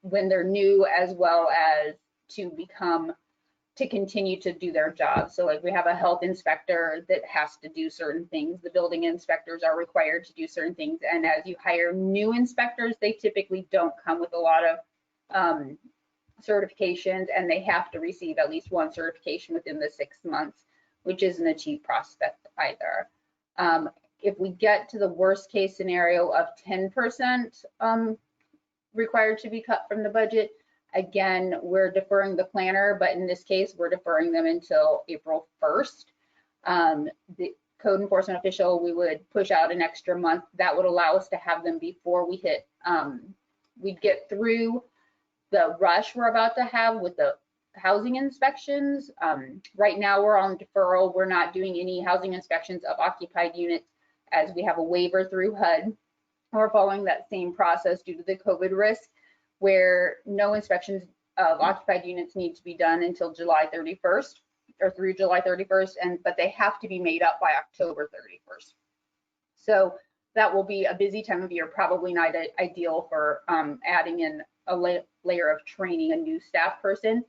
when they're new, as well as to continue to do their job. So like we have a health inspector that has to do certain things. The building inspectors are required to do certain things. And as you hire new inspectors, they typically don't come with a lot of certifications, and they have to receive at least one certification within the 6 months, which isn't a cheap prospect either. If we get to the worst case scenario of 10% required to be cut from the budget, again, we're deferring the planner, but in this case, we're deferring them until April 1st. The code enforcement official, we would push out an extra month. That would allow us to have them before we hit, we'd get through the rush we're about to have with the housing inspections. Right now we're on deferral. We're not doing any housing inspections of occupied units as we have a waiver through HUD. We're following that same process due to the COVID risk, where no inspections of occupied units need to be done until July 31st or through July 31st, but they have to be made up by October 31st. So that will be a busy time of year, probably not ideal for adding in a layer of training a new staff person.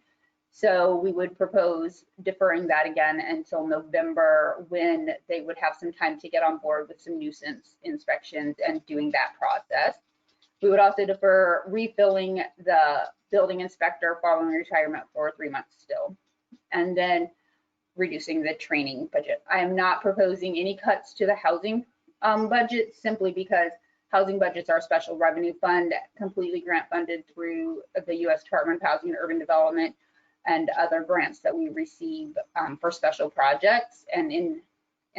So we would propose deferring that again until November, when they would have some time to get on board with some nuisance inspections and doing that process. We would also defer refilling the building inspector following retirement for 3 months still, and then reducing the training budget. I am not proposing any cuts to the housing budget, simply because housing budgets are a special revenue fund, completely grant funded through the U.S. Department of Housing and Urban Development and other grants that we receive for special projects. And in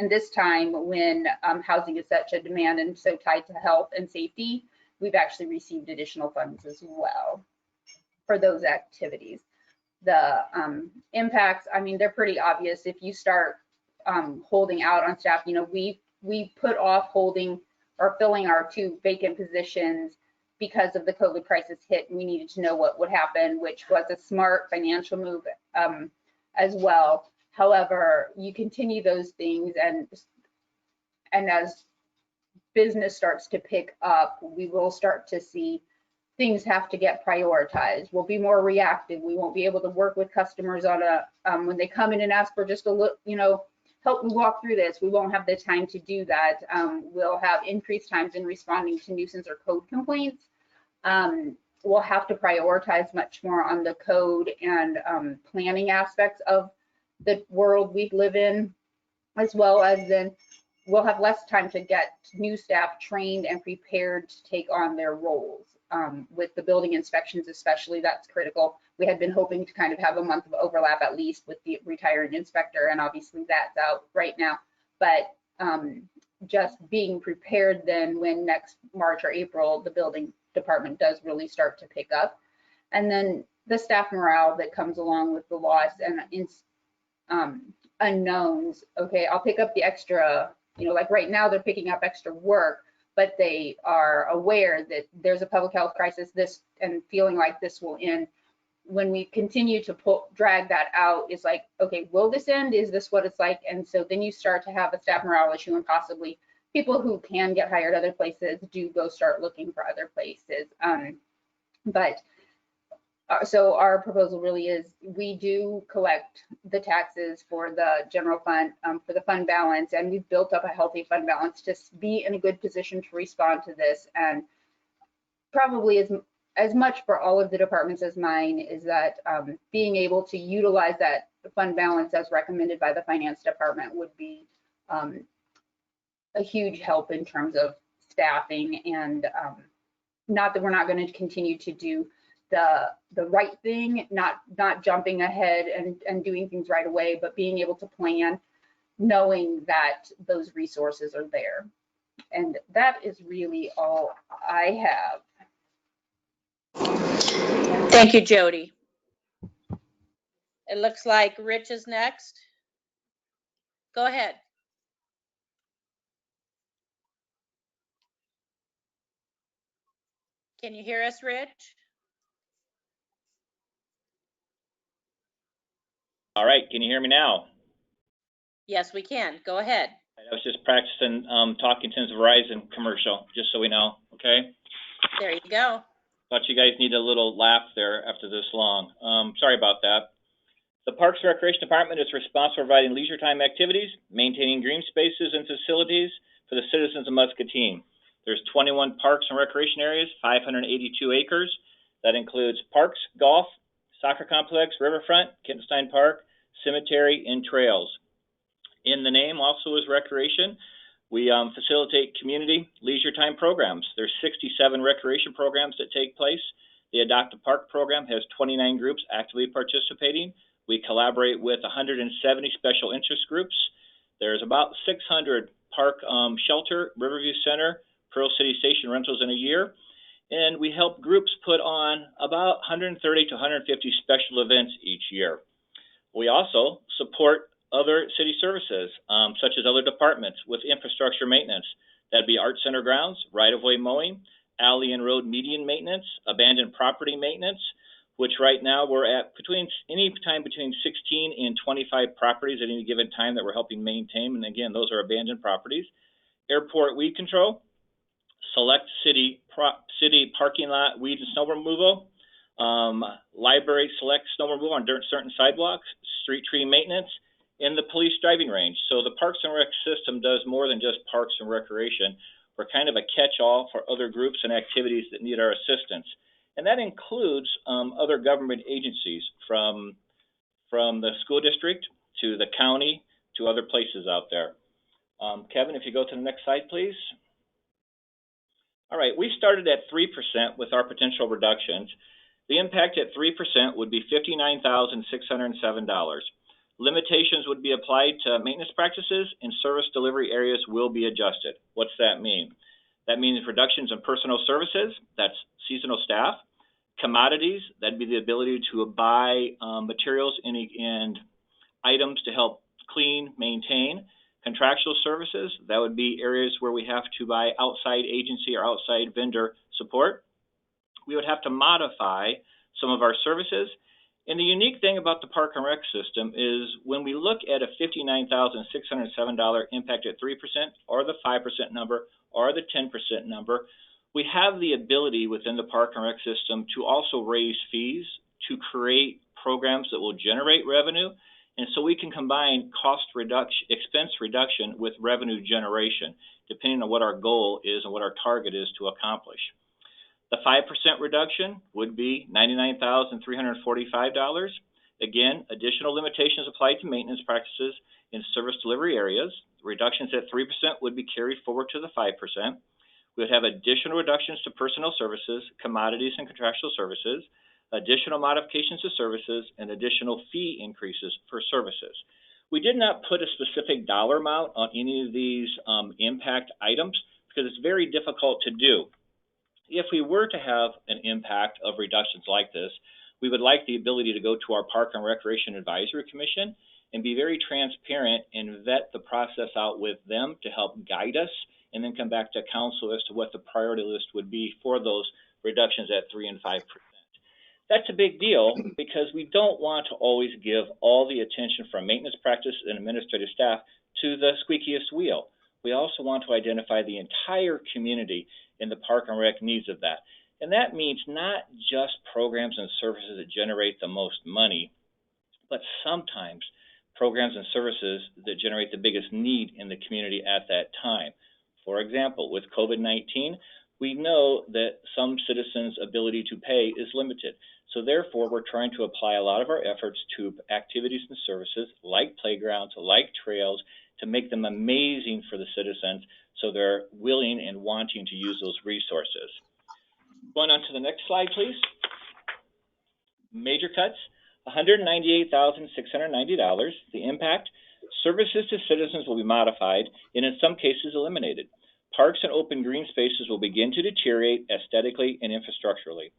this time when housing is such a demand and so tied to health and safety, we've actually received additional funds as well for those activities. The impacts, I mean, they're pretty obvious. If you start holding out on staff, you know, we put off holding or filling our 2 vacant positions because of the COVID crisis hit, and we needed to know what would happen, which was a smart financial move as well. However, you continue those things, and as business starts to pick up, we will start to see things have to get prioritized. We'll be more reactive. We won't be able to work with customers on a when they come in and ask for just a look, you know, help me walk through this. We won't have the time to do that. We'll have increased times in responding to nuisance or code complaints. We'll have to prioritize much more on the code and planning aspects of the world we live in, as well as then we'll have less time to get new staff trained and prepared to take on their roles. With the building inspections especially, that's critical. We had been hoping to kind of have a month of overlap at least with the retiring inspector, and obviously that's out right now. But just being prepared then when next March or April, the building department does really start to pick up. And then the staff morale that comes along with the loss and unknowns. Okay, I'll pick up the extra, you know, like right now they're picking up extra work, but they are aware that there's a public health crisis, and feeling like this will end. When we continue to drag that out, it's like, okay, will this end? Is this what it's like? And so then you start to have a staff morale issue, and possibly people who can get hired other places do go start looking for other places. So our proposal really is, we do collect the taxes for the general fund, for the fund balance, and we've built up a healthy fund balance to be in a good position to respond to this. And probably as much for all of the departments as mine is that being able to utilize that fund balance as recommended by the finance department would be a huge help in terms of staffing, and not that we're not going to continue to do the right thing, not jumping ahead and doing things right away, but being able to plan, knowing that those resources are there. And that is really all I have. Thank you, Jody. It looks like Rich is next. Go ahead. Can you hear us, Rich? All right, can you hear me now? Yes, we can. Go ahead. I was just practicing talking to the Verizon commercial, just so we know, okay? There you go. Thought you guys need a little laugh there after this long. Sorry about that. The Parks and Recreation Department is responsible for providing leisure time activities, maintaining green spaces and facilities for the citizens of Muscatine. There's 21 parks and recreation areas, 582 acres. That includes parks, golf, soccer complex, riverfront, Kittenstein Park, cemetery, and trails. In the name also is recreation. We facilitate community leisure time programs. There's 67 recreation programs that take place. The Adopt a Park program has 29 groups actively participating. We collaborate with 170 special interest groups. There's about 600 park shelter, Riverview Center, Pearl City Station rentals in a year. And we help groups put on about 130 to 150 special events each year. We also support other city services, such as other departments with infrastructure maintenance. That'd be art center grounds, right-of-way mowing, alley and road median maintenance, abandoned property maintenance, which right now we're at any time between 16 and 25 properties at any given time that we're helping maintain. And again, those are abandoned properties. Airport weed control, select city parking lot weed and snow removal, library select snow removal on certain sidewalks, street tree maintenance, and the police driving range. So the Parks and Rec system does more than just parks and recreation. We're kind of a catch-all for other groups and activities that need our assistance. And that includes other government agencies from the school district to the county to other places out there. Kevin, if you go to the next slide, please. All right, we started at 3% with our potential reductions. The impact at 3% would be $59,607. Limitations would be applied to maintenance practices, and service delivery areas will be adjusted. What's that mean? That means reductions in personal services, that's seasonal staff. Commodities, that'd be the ability to buy materials and items to help clean, maintain. Contractual services, that would be areas where we have to buy outside agency or outside vendor support. We would have to modify some of our services. And the unique thing about the Park and Rec system is when we look at a $59,607 impact at 3% or the 5% number or the 10% number, we have the ability within the Park and Rec system to also raise fees to create programs that will generate revenue. And so we can combine expense reduction with revenue generation, depending on what our goal is and what our target is to accomplish. The 5% reduction would be $99,345. Again, additional limitations applied to maintenance practices in service delivery areas. Reductions at 3% would be carried forward to the 5%. We would have additional reductions to personnel services, commodities, and contractual services, additional modifications to services, and additional fee increases for services. We did not put a specific dollar amount on any of these impact items because it's very difficult to do. If we were to have an impact of reductions like this, we would like the ability to go to our Park and Recreation Advisory Commission and be very transparent and vet the process out with them to help guide us, and then come back to council as to what the priority list would be for those reductions at 3 and 5%. That's a big deal because we don't want to always give all the attention from maintenance practice and administrative staff to the squeakiest wheel. We also want to identify the entire community in the Park and Rec needs of that. And that means not just programs and services that generate the most money, but sometimes programs and services that generate the biggest need in the community at that time. For example, with COVID-19, we know that some citizens' ability to pay is limited. So therefore, we're trying to apply a lot of our efforts to activities and services like playgrounds, like trails, to make them amazing for the citizens so they're willing and wanting to use those resources. Going on to the next slide, please. Major cuts, $198,690. The impact, services to citizens will be modified and in some cases eliminated. Parks and open green spaces will begin to deteriorate aesthetically and infrastructurally.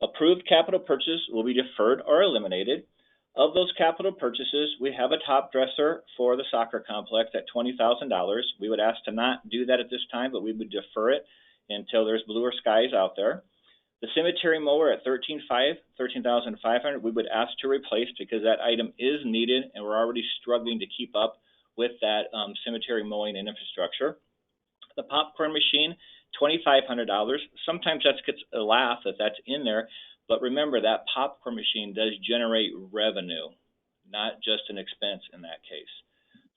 Approved capital purchases will be deferred or eliminated. Of those capital purchases, we have a top dresser for the soccer complex at $20,000. We would ask to not do that at this time, but we would defer it until there's bluer skies out there. The cemetery mower at $13,500, we would ask to replace because that item is needed and we're already struggling to keep up with that cemetery mowing and infrastructure. The popcorn machine, $2,500. Sometimes that gets a laugh that that's in there, but remember that popcorn machine does generate revenue, not just an expense in that case.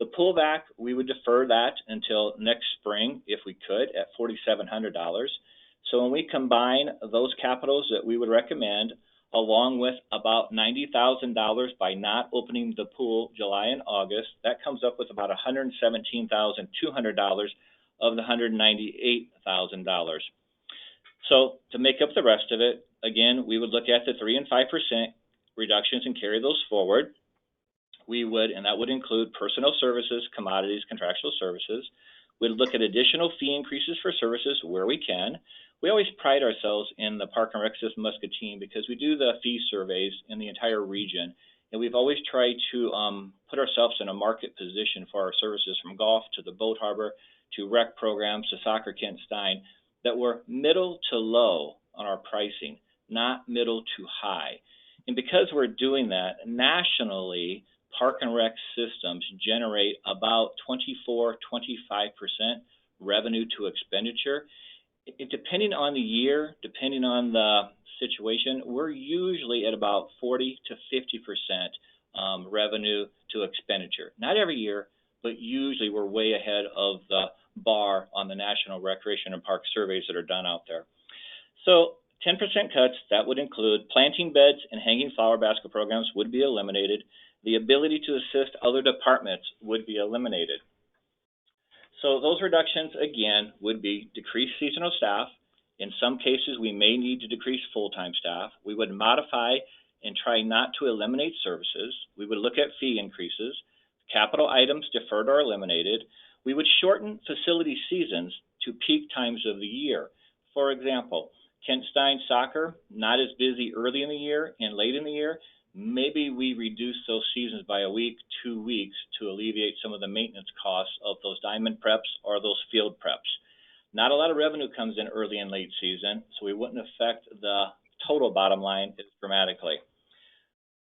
The pull back, we would defer that until next spring if we could at $4,700. So when we combine those capitals that we would recommend, along with about $90,000 by not opening the pool July and August, that comes up with about $117,200 of the $198,000. So to make up the rest of it, again, we would look at the 3% and 5% reductions and carry those forward. We would, and that would include personnel services, commodities, contractual services. We'd look at additional fee increases for services where we can. We always pride ourselves in the Park and Rec System Muscatine because we do the fee surveys in the entire region. And we've always tried to put ourselves in a market position for our services from golf to the boat harbor to rec programs to soccer Kent Stein that were middle to low on our pricing, not middle to high. And because we're doing that nationally, Park and Rec systems generate about 24-25% revenue to expenditure. Depending on the year, depending on the situation, we're usually at about 40 to 50% revenue to expenditure. Not every year, but usually we're way ahead of the bar on the National Recreation and Park surveys that are done out there. So 10% cuts, that would include planting beds and hanging flower basket programs would be eliminated. The ability to assist other departments would be eliminated. So those reductions, again, would be decreased seasonal staff. In some cases, we may need to decrease full-time staff. We would modify and try not to eliminate services. We would look at fee increases. Capital items deferred or eliminated. We would shorten facility seasons to peak times of the year. For example, Kent Stein soccer, not as busy early in the year and late in the year. Maybe we reduce those seasons by a week, 2 weeks to alleviate some of the maintenance costs of those diamond preps or those field preps. Not a lot of revenue comes in early and late season, so we wouldn't affect the total bottom line as dramatically.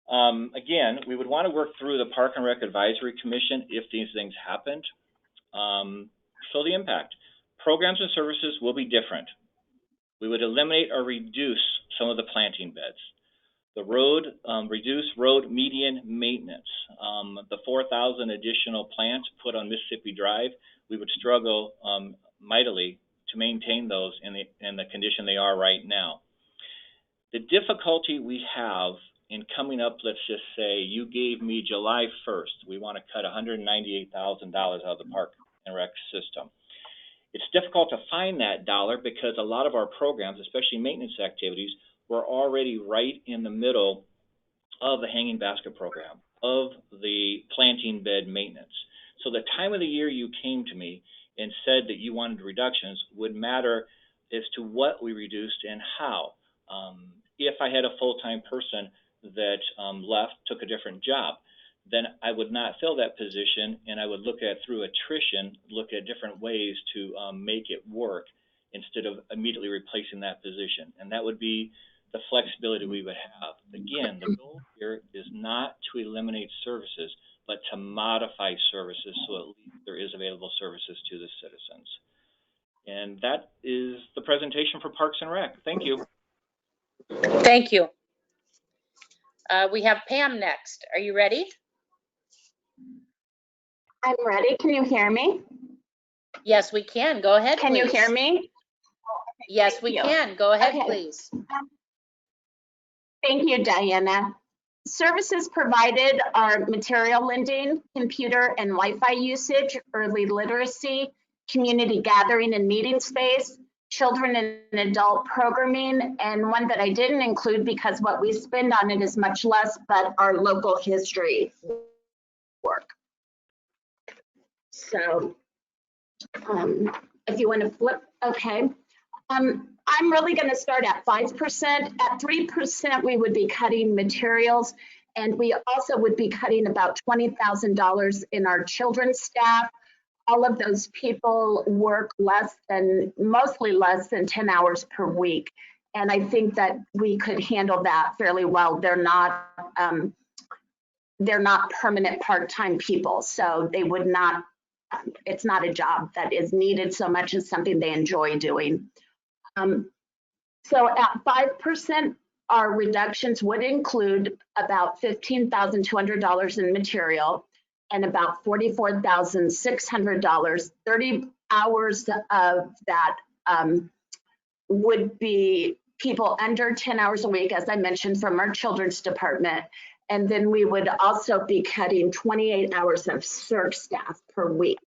Again, we would want to work through the Park and Rec Advisory Commission if these things happened. So the impact. Programs and services will be different. We would eliminate or reduce some of the planting beds. The road, reduce road median maintenance. The 4,000 additional plants put on Mississippi Drive, we would struggle mightily to maintain those in the condition they are right now. The difficulty we have in coming up, let's just say you gave me July 1st, we want to cut $198,000 out of the Park and Rec system. It's difficult to find that dollar because a lot of our programs, especially maintenance activities, we're already right in the middle of the hanging basket program, of the planting bed maintenance. So the time of the year you came to me and said that you wanted reductions would matter as to what we reduced and how. If I had a full-time person that left, took a different job, then I would not fill that position and I would look at, through attrition, look at different ways to make it work instead of immediately replacing that position. And that would be the flexibility we would have. Again, the goal here is not to eliminate services, but to modify services so at least there is available services to the citizens. And that is the presentation for Parks and Rec. Thank you. Thank you. We have Pam next. Are you ready? I'm ready. Can you hear me? Yes, we can. Go ahead, Can please. you hear me? Yes, we can. Go ahead, Okay. please. Thank you, Diana. Services provided are material lending, computer and Wi-Fi usage, early literacy, community gathering and meeting space, children and adult programming, and one that I didn't include because what we spend on it is much less, but our local history work. So if you want to flip, okay. I'm really going to start at 5%. At 3%, we would be cutting materials, and we also would be cutting about $20,000 in our children's staff. All of those people work mostly less than 10 hours per week. And I think that we could handle that fairly well. They're not permanent part-time people, so they would not, it's not a job that is needed so much as something they enjoy doing. So at 5%, our reductions would include about $15,200 in material and about $44,600. 30 hours of that would be people under 10 hours a week, as I mentioned, from our children's department. And then we would also be cutting 28 hours of CERC staff per week.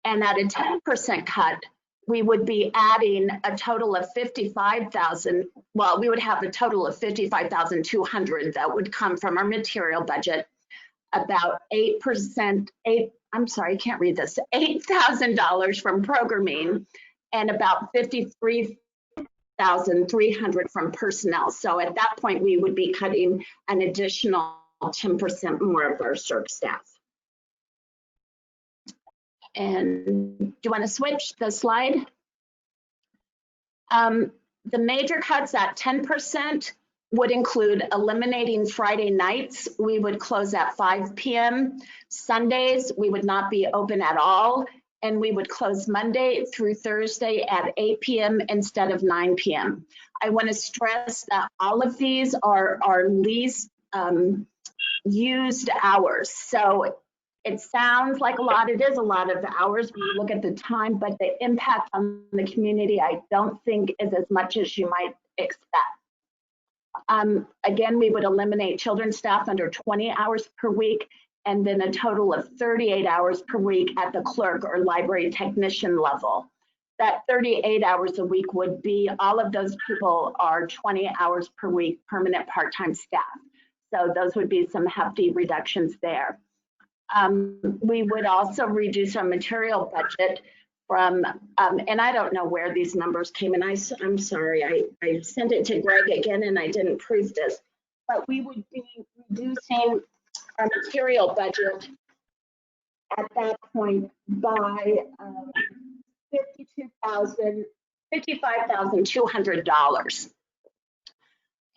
And at a 10% cut, we would be adding a total of 55,000. Well, we would have a total of 55,200 that would come from our material budget. About 8%, I'm sorry, I can't read this, $8,000 from programming, and about 53,300 from personnel. So at that point, we would be cutting an additional 10% more of our CERC staff. And do you want to switch the slide? The major cuts at 10% would include eliminating Friday nights. We would close at 5 p.m. Sundays, we would not be open at all. And we would close Monday through Thursday at 8 p.m. instead of 9 p.m. I want to stress that all of these are our least used hours. So it sounds like a lot, it is a lot of hours when you look at the time, but the impact on the community, I don't think is as much as you might expect. Again, we would eliminate children's staff under 20 hours per week, and then a total of 38 hours per week at the clerk or library technician level. That 38 hours a week would be, all of those people are 20 hours per week permanent part-time staff. So those would be some hefty reductions there. We would also reduce our material budget from, and I don't know where these numbers came in. I'm sorry, I sent it to Greg again and I didn't prove this, but we would be reducing our material budget at that point by $55,200.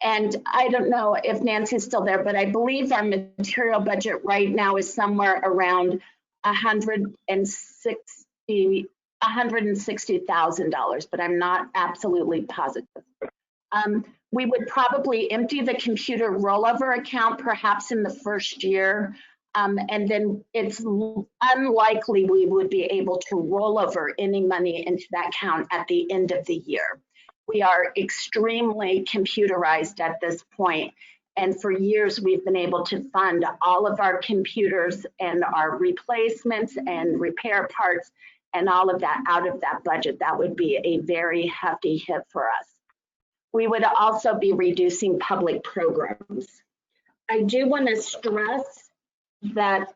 And I don't know if Nancy's still there, but I believe our material budget right now is somewhere around $160,000, but I'm not absolutely positive. We would probably empty the computer rollover account perhaps in the first year, and then it's unlikely we would be able to roll over any money into that account at the end of the year. We are extremely computerized at this point, and for years we've been able to fund all of our computers and our replacements and repair parts and all of that out of that budget. That would be a very hefty hit for us. We would also be reducing public programs. I do want to stress that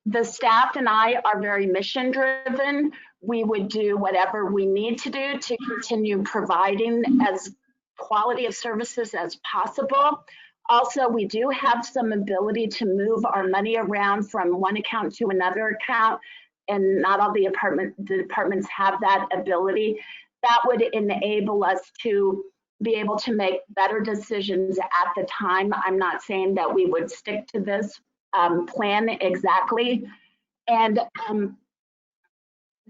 the staff and I are very mission driven. We would do whatever we need to do to continue providing as quality of services as possible. Also, we do have some ability to move our money around from one account to another account, and not all the departments have that ability. That would enable us to be able to make better decisions at the time. I'm not saying that we would stick to this plan exactly. And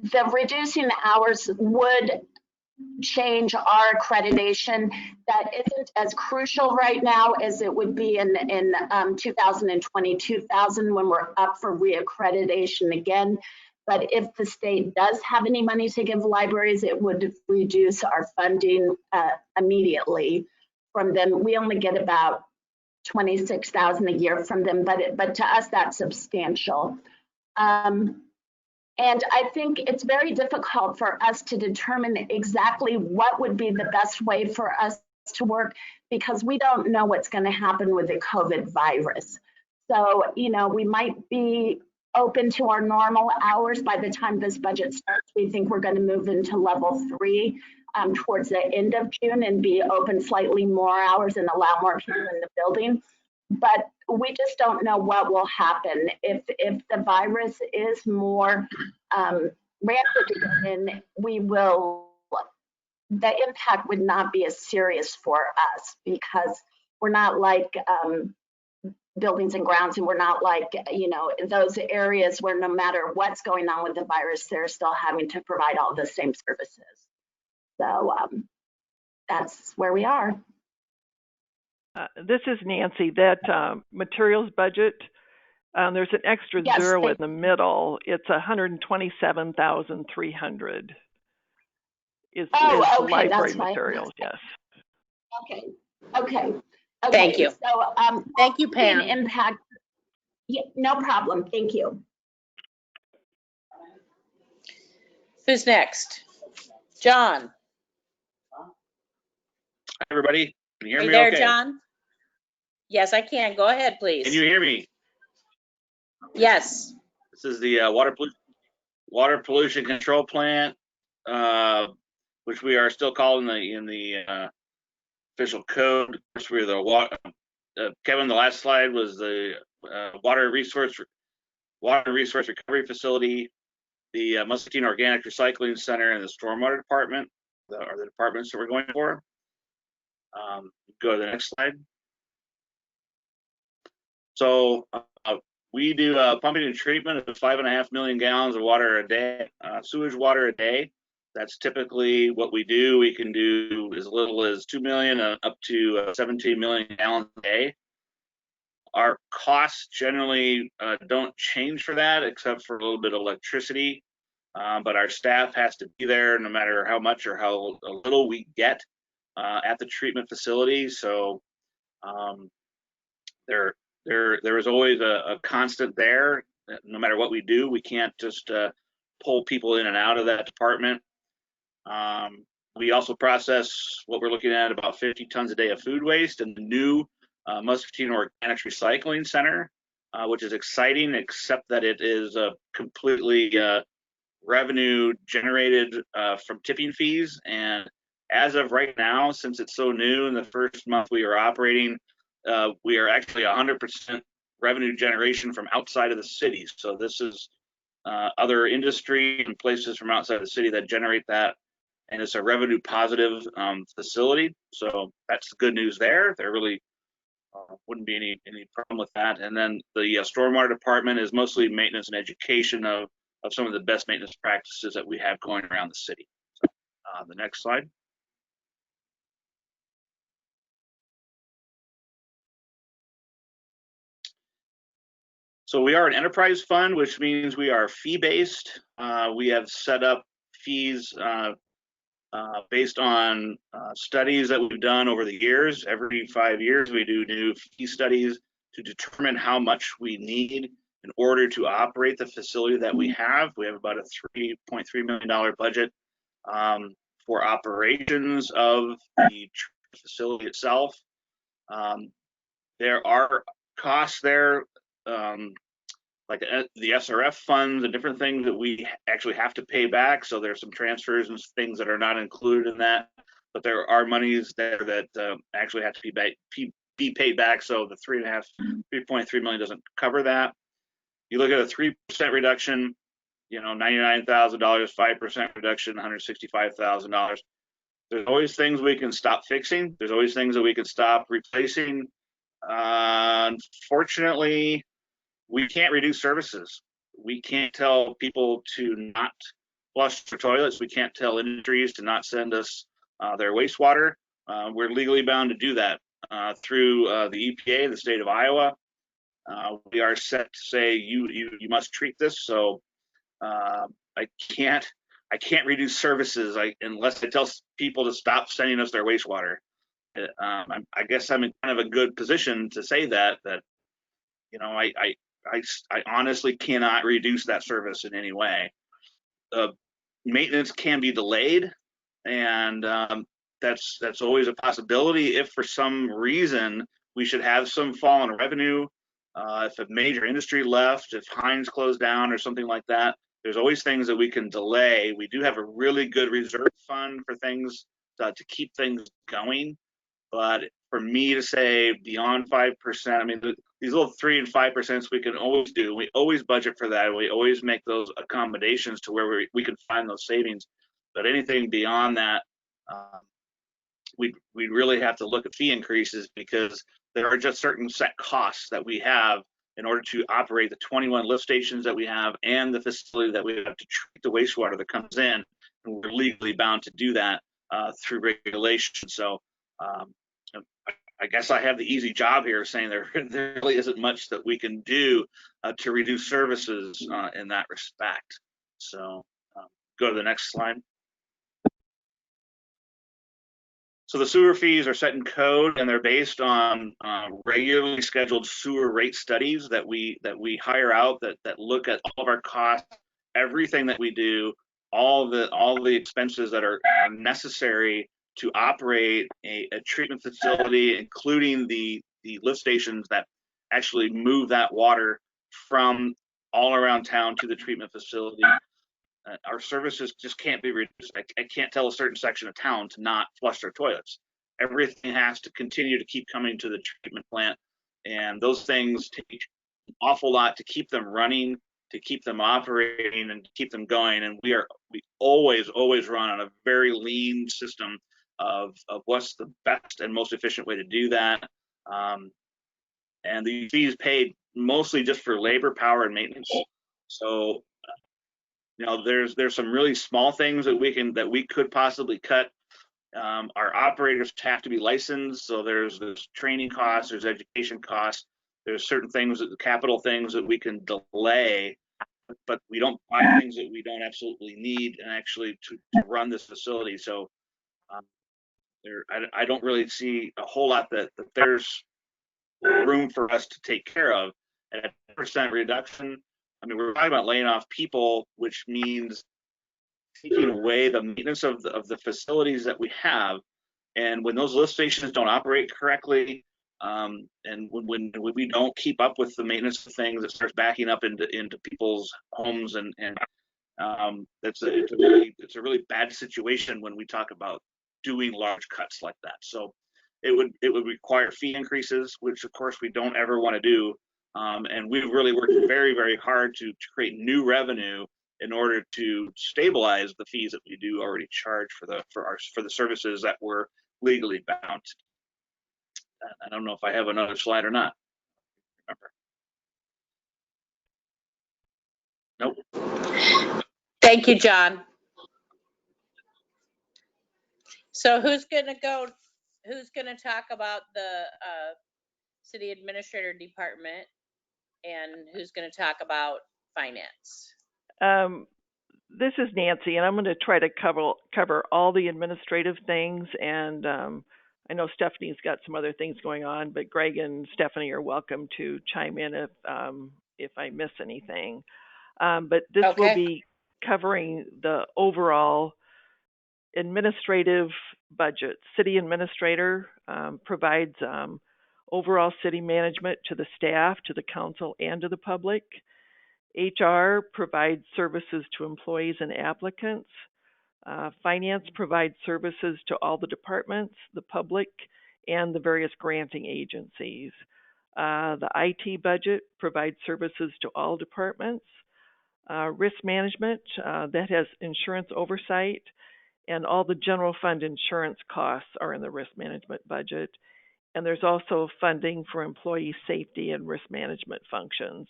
the reducing hours would change our accreditation. That isn't as crucial right now as it would be in 2020-2000 when we're up for reaccreditation again. But if the state does have any money to give libraries, it would reduce our funding immediately from them. We only get about 26,000 a year from them, but to us that's substantial. And I think it's very difficult for us to determine exactly what would be the best way for us to work because we don't know what's going to happen with the COVID virus. So, you know, we might be open to our normal hours by the time this budget starts. We think we're going to move into level 3 towards the end of June and be open slightly more hours and allow more people in the building. But we just don't know what will happen if the virus is more rampant again. The impact would not be as serious for us because we're not like buildings and grounds, and we're not like, you know, those areas where no matter what's going on with the virus, they're still having to provide all the same services. So that's where we are. This is Nancy. That materials budget, there's an extra zero in the middle. It's 127,300. Is library materials? Yes. Okay. Thank you. So thank you, Pam. Impact. Yeah, no problem. Thank you. Who's next? John. Hi, everybody. Can you hear Are you me there, okay? John? Yes, I can. Go ahead, please. Can you hear me? Yes. This is the water pollution control plant, which we are still called in the official code. Of course, we're the water. Kevin, the last slide was the water resource recovery facility, the Muscatine Organic Recycling Center, and the stormwater department are the departments that we're going for. Go to the next slide. So we do pumping and treatment of 5.5 million gallons of water a day, sewage water a day. That's typically what we do. We can do as little as 2 million up to 17 million gallons a day. Our costs generally don't change for that, except for a little bit of electricity. But our staff has to be there no matter how much or how little we get at the treatment facility. So there is always a constant there. No matter what we do, we can't just pull people in and out of that department. We also process what we're looking at about 50 tons a day of food waste in the new Muscatine Organics Recycling Center, which is exciting, except that it is completely revenue generated from tipping fees. And as of right now, since it's so new, in the first month we are operating, we are actually 100% revenue generation from outside of the city. So this is other industry and places from outside the city that generate that. And it's a revenue positive facility. So that's the good news there. There really wouldn't be any problem with that. And then the stormwater department is mostly maintenance and education of some of the best maintenance practices that we have going around the city. So, the next slide. So we are an enterprise fund, which means we are fee-based. We have set up fees based on studies that we've done over the years. Every 5 years, we do new fee studies to determine how much we need in order to operate the facility that we have. We have about a $3.3 million budget for operations of the facility itself. There are costs there, like the SRF funds and different things that we actually have to pay back. So there's some transfers and things that are not included in that, but there are monies there that actually have to be paid back. So the $3.3 million doesn't cover that. You look at a 3% reduction, you know, $99,000, 5% reduction, $165,000. There's always things we can stop fixing. There's always things that we can stop replacing. Unfortunately, we can't reduce services. We can't tell people to not flush their toilets. We can't tell industries to not send us their wastewater. We're legally bound to do that through the EPA, the state of Iowa. We are set to say you must treat this. So I can't reduce services unless I tell people to stop sending us their wastewater. I guess I'm in kind of a good position to say that you know, I honestly cannot reduce that service in any way. Maintenance can be delayed, and that's always a possibility if for some reason we should have some fall in revenue. If a major industry left, if Heinz closed down or something like that, there's always things that we can delay. We do have a really good reserve fund for things to keep things going. But for me to say beyond 5%, I mean, these little 3 and 5% we can always do. We always budget for that. We always make those accommodations to where we can find those savings. But anything beyond that, we really have to look at fee increases, because there are just certain set costs that we have in order to operate the 21 lift stations that we have and the facility that we have to treat the wastewater that comes in. And we're legally bound to do that through regulation. So I guess I have the easy job here saying there really isn't much that we can do to reduce services in that respect. So go to the next slide. So the sewer fees are set in code, and they're based on regularly scheduled sewer rate studies that we hire out that look at all of our costs, everything that we do, all the expenses that are necessary to operate a treatment facility, including the lift stations that actually move that water from all around town to the treatment facility. Our services just can't be reduced. I can't tell a certain section of town to not flush their toilets. Everything has to continue to keep coming to the treatment plant, and those things take an awful lot to keep them running, to keep them operating, and to keep them going. And we always run on a very lean system of what's the best and most efficient way to do that. And the fees paid mostly just for labor, power, and maintenance. So you know, there's some really small things that we could possibly cut. Our operators have to be licensed, so there's training costs, there's education costs, there's certain things, capital things that we can delay, but we don't buy things that we don't absolutely need and actually to run this facility. So I don't really see a whole lot that there's room for us to take care of. At a 10% reduction, I mean, we're talking about laying off people, which means taking away the maintenance of the facilities that we have. And when those lift stations don't operate correctly, and when we don't keep up with the maintenance of things, it starts backing up into people's homes, and it's a really bad situation when we talk about doing large cuts like that. So it would require fee increases, which of course we don't ever want to do. And we've really worked very, very hard to create new revenue in order to stabilize the fees that we do already charge for the services that we're legally bound to. I don't know if I have another slide or not. Remember. Nope. Thank you, John. So who's gonna talk about the city administrator department, and who's gonna talk about finance? This is Nancy, and I'm going to try to cover all the administrative things. And I know Stephanie's got some other things going on, but Greg and Stephanie are welcome to chime in if I miss anything. But this will be covering the overall administrative budget. City administrator provides overall city management to the staff, to the council, and to the public. HR provides services to employees and applicants. Finance provides services to all the departments, the public, and the various granting agencies. The IT budget provides services to all departments. Risk management, that has insurance oversight, and all the general fund insurance costs are in the risk management budget. And there's also funding for employee safety and risk management functions.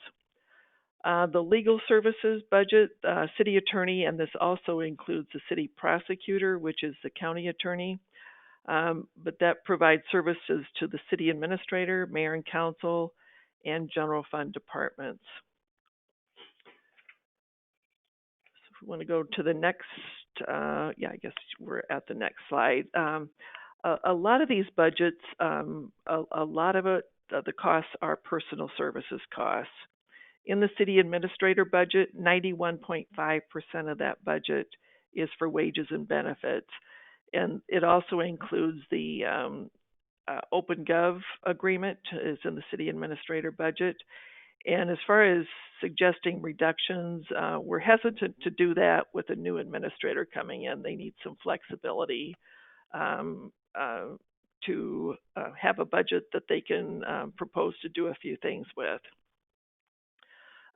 The legal services budget, city attorney, and this also includes the city prosecutor, which is the county attorney, but that provides services to the city administrator, mayor and council, and general fund departments. So if we want to go to the next, I guess we're at the next slide. A lot of these budgets, a lot of it, the costs are personal services costs. In the city administrator budget, 91.5% of that budget is for wages and benefits. And it also includes the OpenGov agreement is in the city administrator budget. And as far as suggesting reductions, we're hesitant to do that with a new administrator coming in. They need some flexibility to have a budget that they can propose to do a few things with.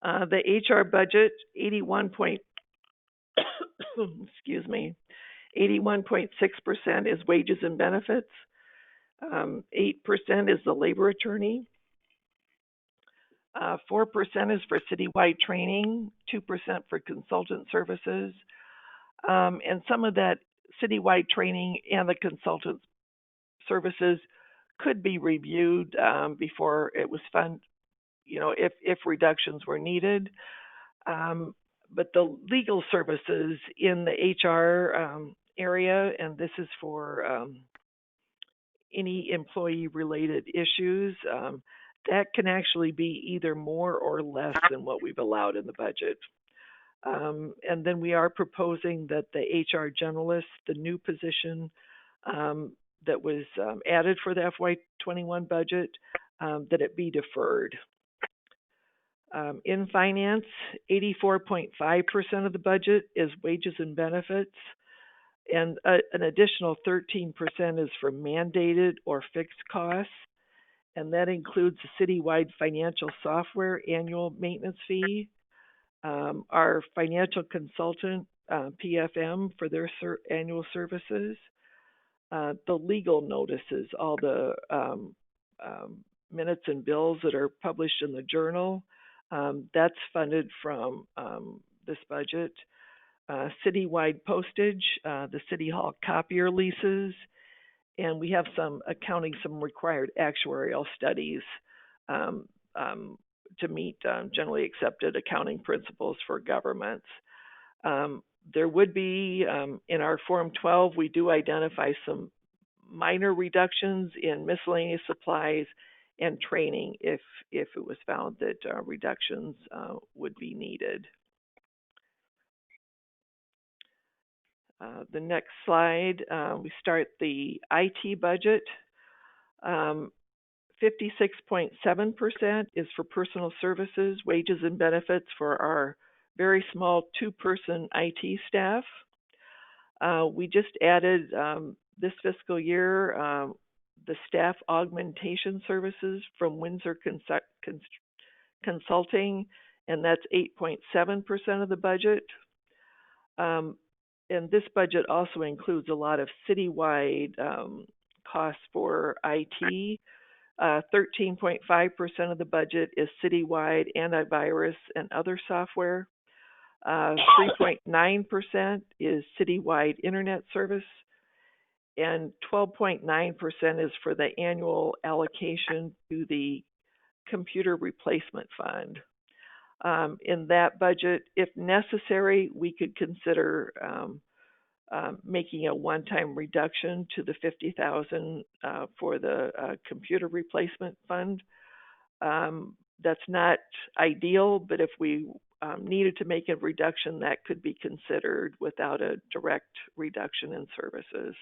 The HR budget, 81.6% is wages and benefits. 8% is the labor attorney. 4% is for citywide training, 2% for consultant services. And some of that citywide training and the consultant services could be reviewed before it was funded, if reductions were needed. But the legal services in the HR area, and this is for any employee-related issues, that can actually be either more or less than what we've allowed in the budget. And then we are proposing that the HR generalist, the new position that was added for the FY21 budget, that it be deferred. In finance, 84.5% of the budget is wages and benefits, and an additional 13% is for mandated or fixed costs, and that includes the citywide financial software annual maintenance fee, our financial consultant, PFM, for their annual services, the legal notices, all the minutes and bills that are published in the journal, that's funded from this budget. Citywide postage, the City Hall copier leases, and we have some required actuarial studies to meet generally accepted accounting principles for governments. There would be, in our Form 12, we do identify some minor reductions in miscellaneous supplies and training if it was found that reductions would be needed. The next slide, we start the IT budget. 56.7% is for personal services, wages and benefits for our very small 2-person IT staff. We just added this fiscal year the staff augmentation services from Windsor Consulting, and that's 8.7% of the budget. And this budget also includes a lot of citywide costs for IT. 13.5% of the budget is citywide antivirus and other software. 3.9% is citywide internet service, and 12.9% is for the annual allocation to the computer replacement fund. In that budget, if necessary, we could consider making a one-time reduction to the $50,000 for the computer replacement fund. That's not ideal, but if we needed to make a reduction, that could be considered without a direct reduction in services.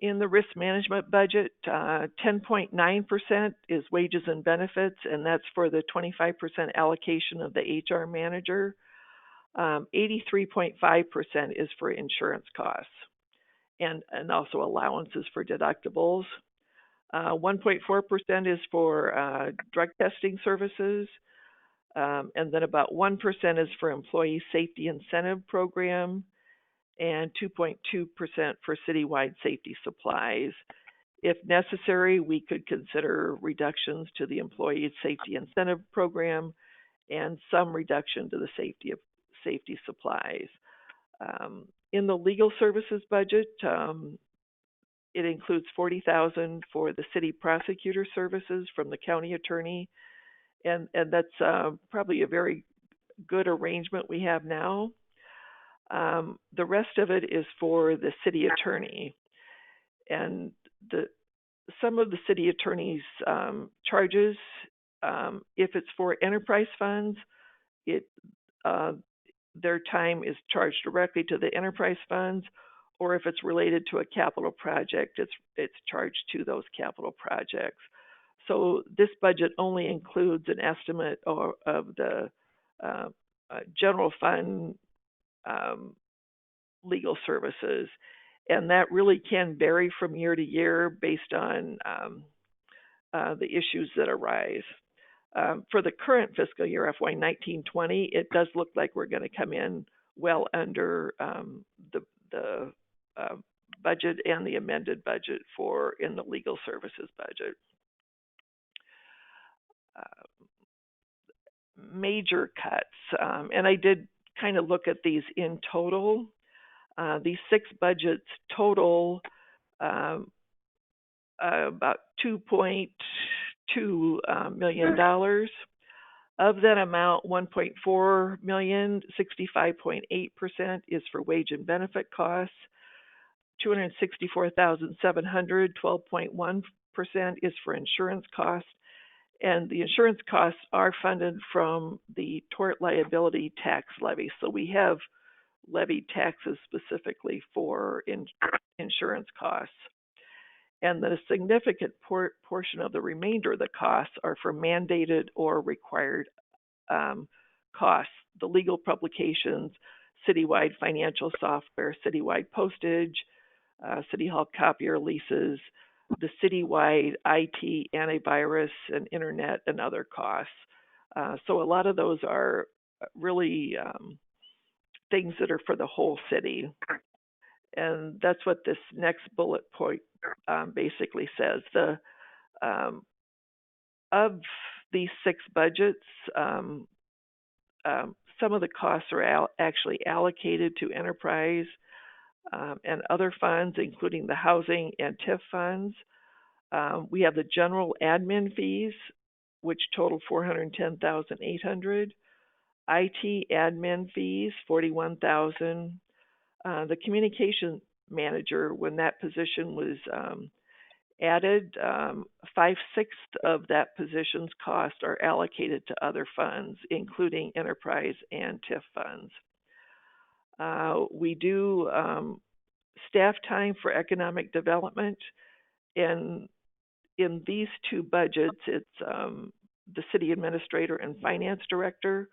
In the risk management budget, 10.9% is wages and benefits, and that's for the 25% allocation of the HR manager. 83.5% is for insurance costs and also allowances for deductibles. 1.4% is for drug testing services, and then about 1% is for employee safety incentive program, and 2.2% for citywide safety supplies. If necessary, we could consider reductions to the employee safety incentive program and some reduction to the safety supplies. In the legal services budget, it includes $40,000 for the city prosecutor services from the county attorney, and that's probably a very good arrangement we have now. The rest of it is for the city attorney. And some of the city attorney's charges, if it's for enterprise funds, their time is charged directly to the enterprise funds, or if it's related to a capital project, it's charged to those capital projects. So this budget only includes an estimate of the general fund legal services, and that really can vary from year to year based on the issues that arise. For the current fiscal year, FY 19-20, it does look like we're going to come in well under the budget and the amended budget in the legal services budget. Major cuts, and I did kind of look at these in total. These 6 budgets total about $2.2 million. Of that amount, $1.4 million, 65.8% is for wage and benefit costs. $264,700, 12.1% is for insurance costs. And the insurance costs are funded from the tort liability tax levy. So we have levied taxes specifically for insurance costs. And the significant portion of the remainder of the costs are for mandated or required costs, the legal publications, citywide financial software, citywide postage, city hall copier leases, the citywide IT, antivirus, and internet and other costs. So a lot of those are really things that are for the whole city. And that's what this next bullet point basically says. Of these 6 budgets, some of the costs are actually allocated to enterprise and other funds, including the housing and TIF funds. We have the general admin fees, which total $410,800. IT admin fees, $41,000. The communication manager, when that position was added, 5/6 of that position's cost are allocated to other funds, including enterprise and TIF funds. We do staff time for economic development, and in these 2 budgets, it's the city administrator and finance director.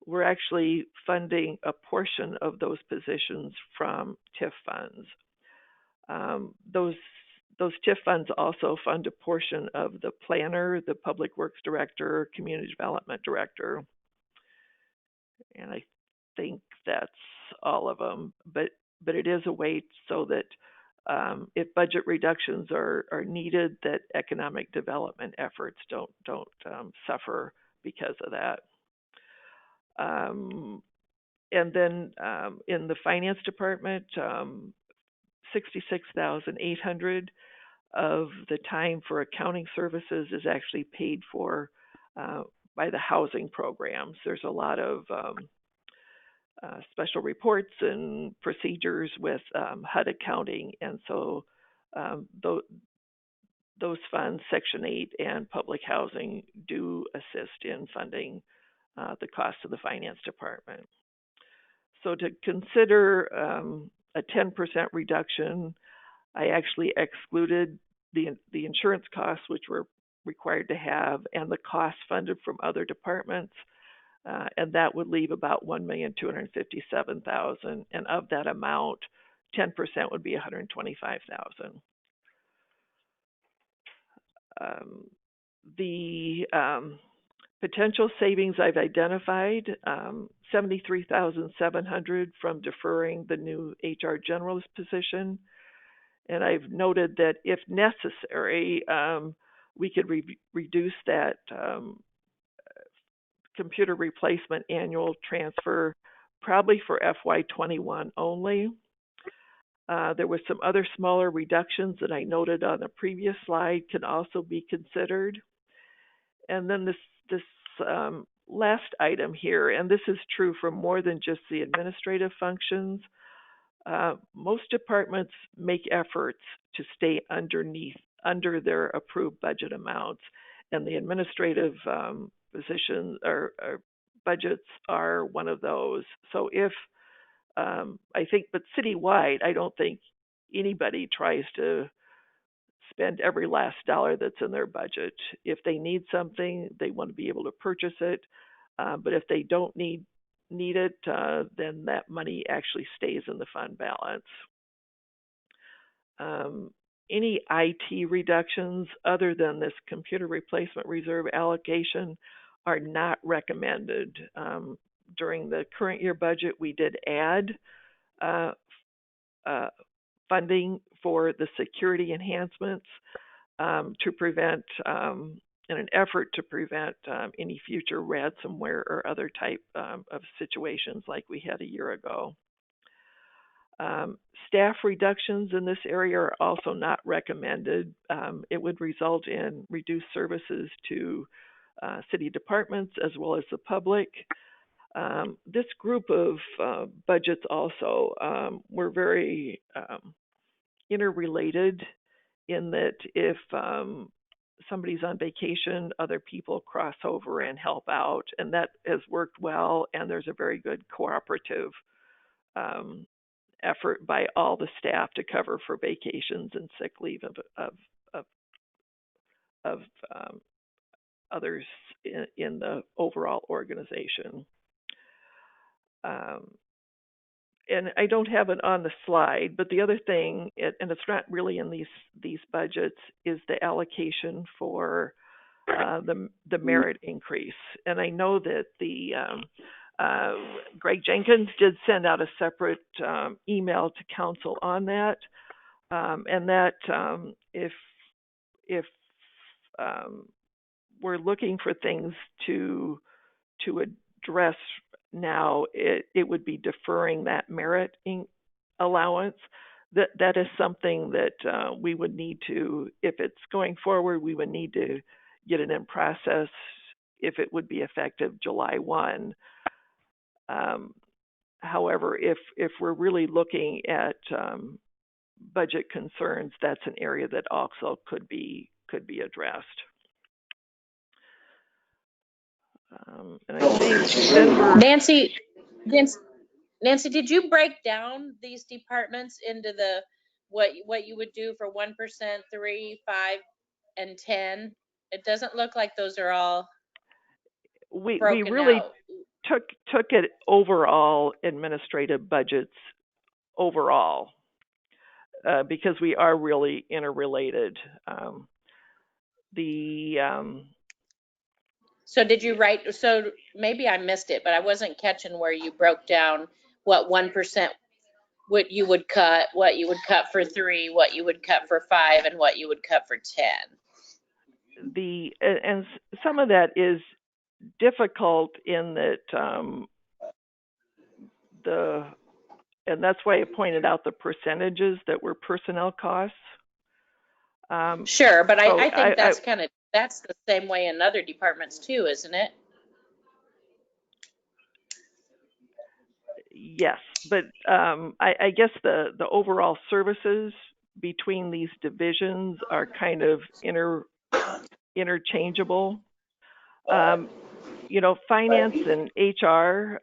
We're actually funding a portion of those positions from TIF funds. Those TIF funds also fund a portion of the planner, the public works director, community development director. And I think that's all of them, but it is a way so that if budget reductions are needed, that economic development efforts don't suffer because of that. And then in the finance department, $66,800 of the time for accounting services is actually paid for by the housing programs. There's a lot of special reports and procedures with HUD accounting, and so those funds, Section 8 and public housing, do assist in funding the cost of the finance department. So to consider a 10% reduction, I actually excluded the insurance costs, which we're required to have, and the costs funded from other departments, and that would leave about $1,257,000. And of that amount, 10% would be $125,000. The potential savings I've identified, $73,700 from deferring the new HR generalist position. And I've noted that if necessary, we could reduce that computer replacement annual transfer probably for FY21 only. There were some other smaller reductions that I noted on the previous slide can also be considered. And then this last item here, and this is true for more than just the administrative functions, Most departments make efforts to stay under their approved budget amounts, and the administrative positions or budgets are one of those. So if I think, but citywide, I don't think anybody tries to spend every last dollar that's in their budget. If they need something, they want to be able to purchase it. But if they don't need it, then that money actually stays in the fund balance. Any IT reductions other than this computer replacement reserve allocation are not recommended. During the current year budget, we did add funding for the security enhancements to prevent, in an effort to prevent any future ransomware or other type of situations like we had a year ago. Staff reductions in this area are also not recommended. It would result in reduced services to city departments as well as the public. This group of budgets also were very interrelated in that if somebody's on vacation, other people cross over and help out, and that has worked well, and there's a very good cooperative effort by all the staff to cover for vacations and sick leave of others in the overall organization. And I don't have it on the slide, but the other thing, and it's not really in these budgets, is the allocation for the merit increase. And I know that the Greg Jenkins did send out a separate email to council on that, and that if we're looking for things to address now, it would be deferring that merit allowance. That is something that we would need to, if it's going forward, we would need to get it in process if it would be effective July 1. However, if we're really looking at budget concerns, that's an area that also could be addressed. And I think Denver... Nancy, did you break down these departments into the what you would do for 1%, 3, 5, and 10? It doesn't look like those are all we broken really out. took it overall administrative budgets overall because we are really interrelated. So did you write, so maybe I missed it, but I wasn't catching where you broke down what 1%, what you would cut for 3, what you would cut for 5, and what you would cut for 10. And some of that is difficult in that and that's why I pointed out the percentages that were personnel costs. Sure, but so I think that's the same way in other departments too, isn't it? Yes, but I guess the overall services between these divisions are kind of interchangeable. Finance and HR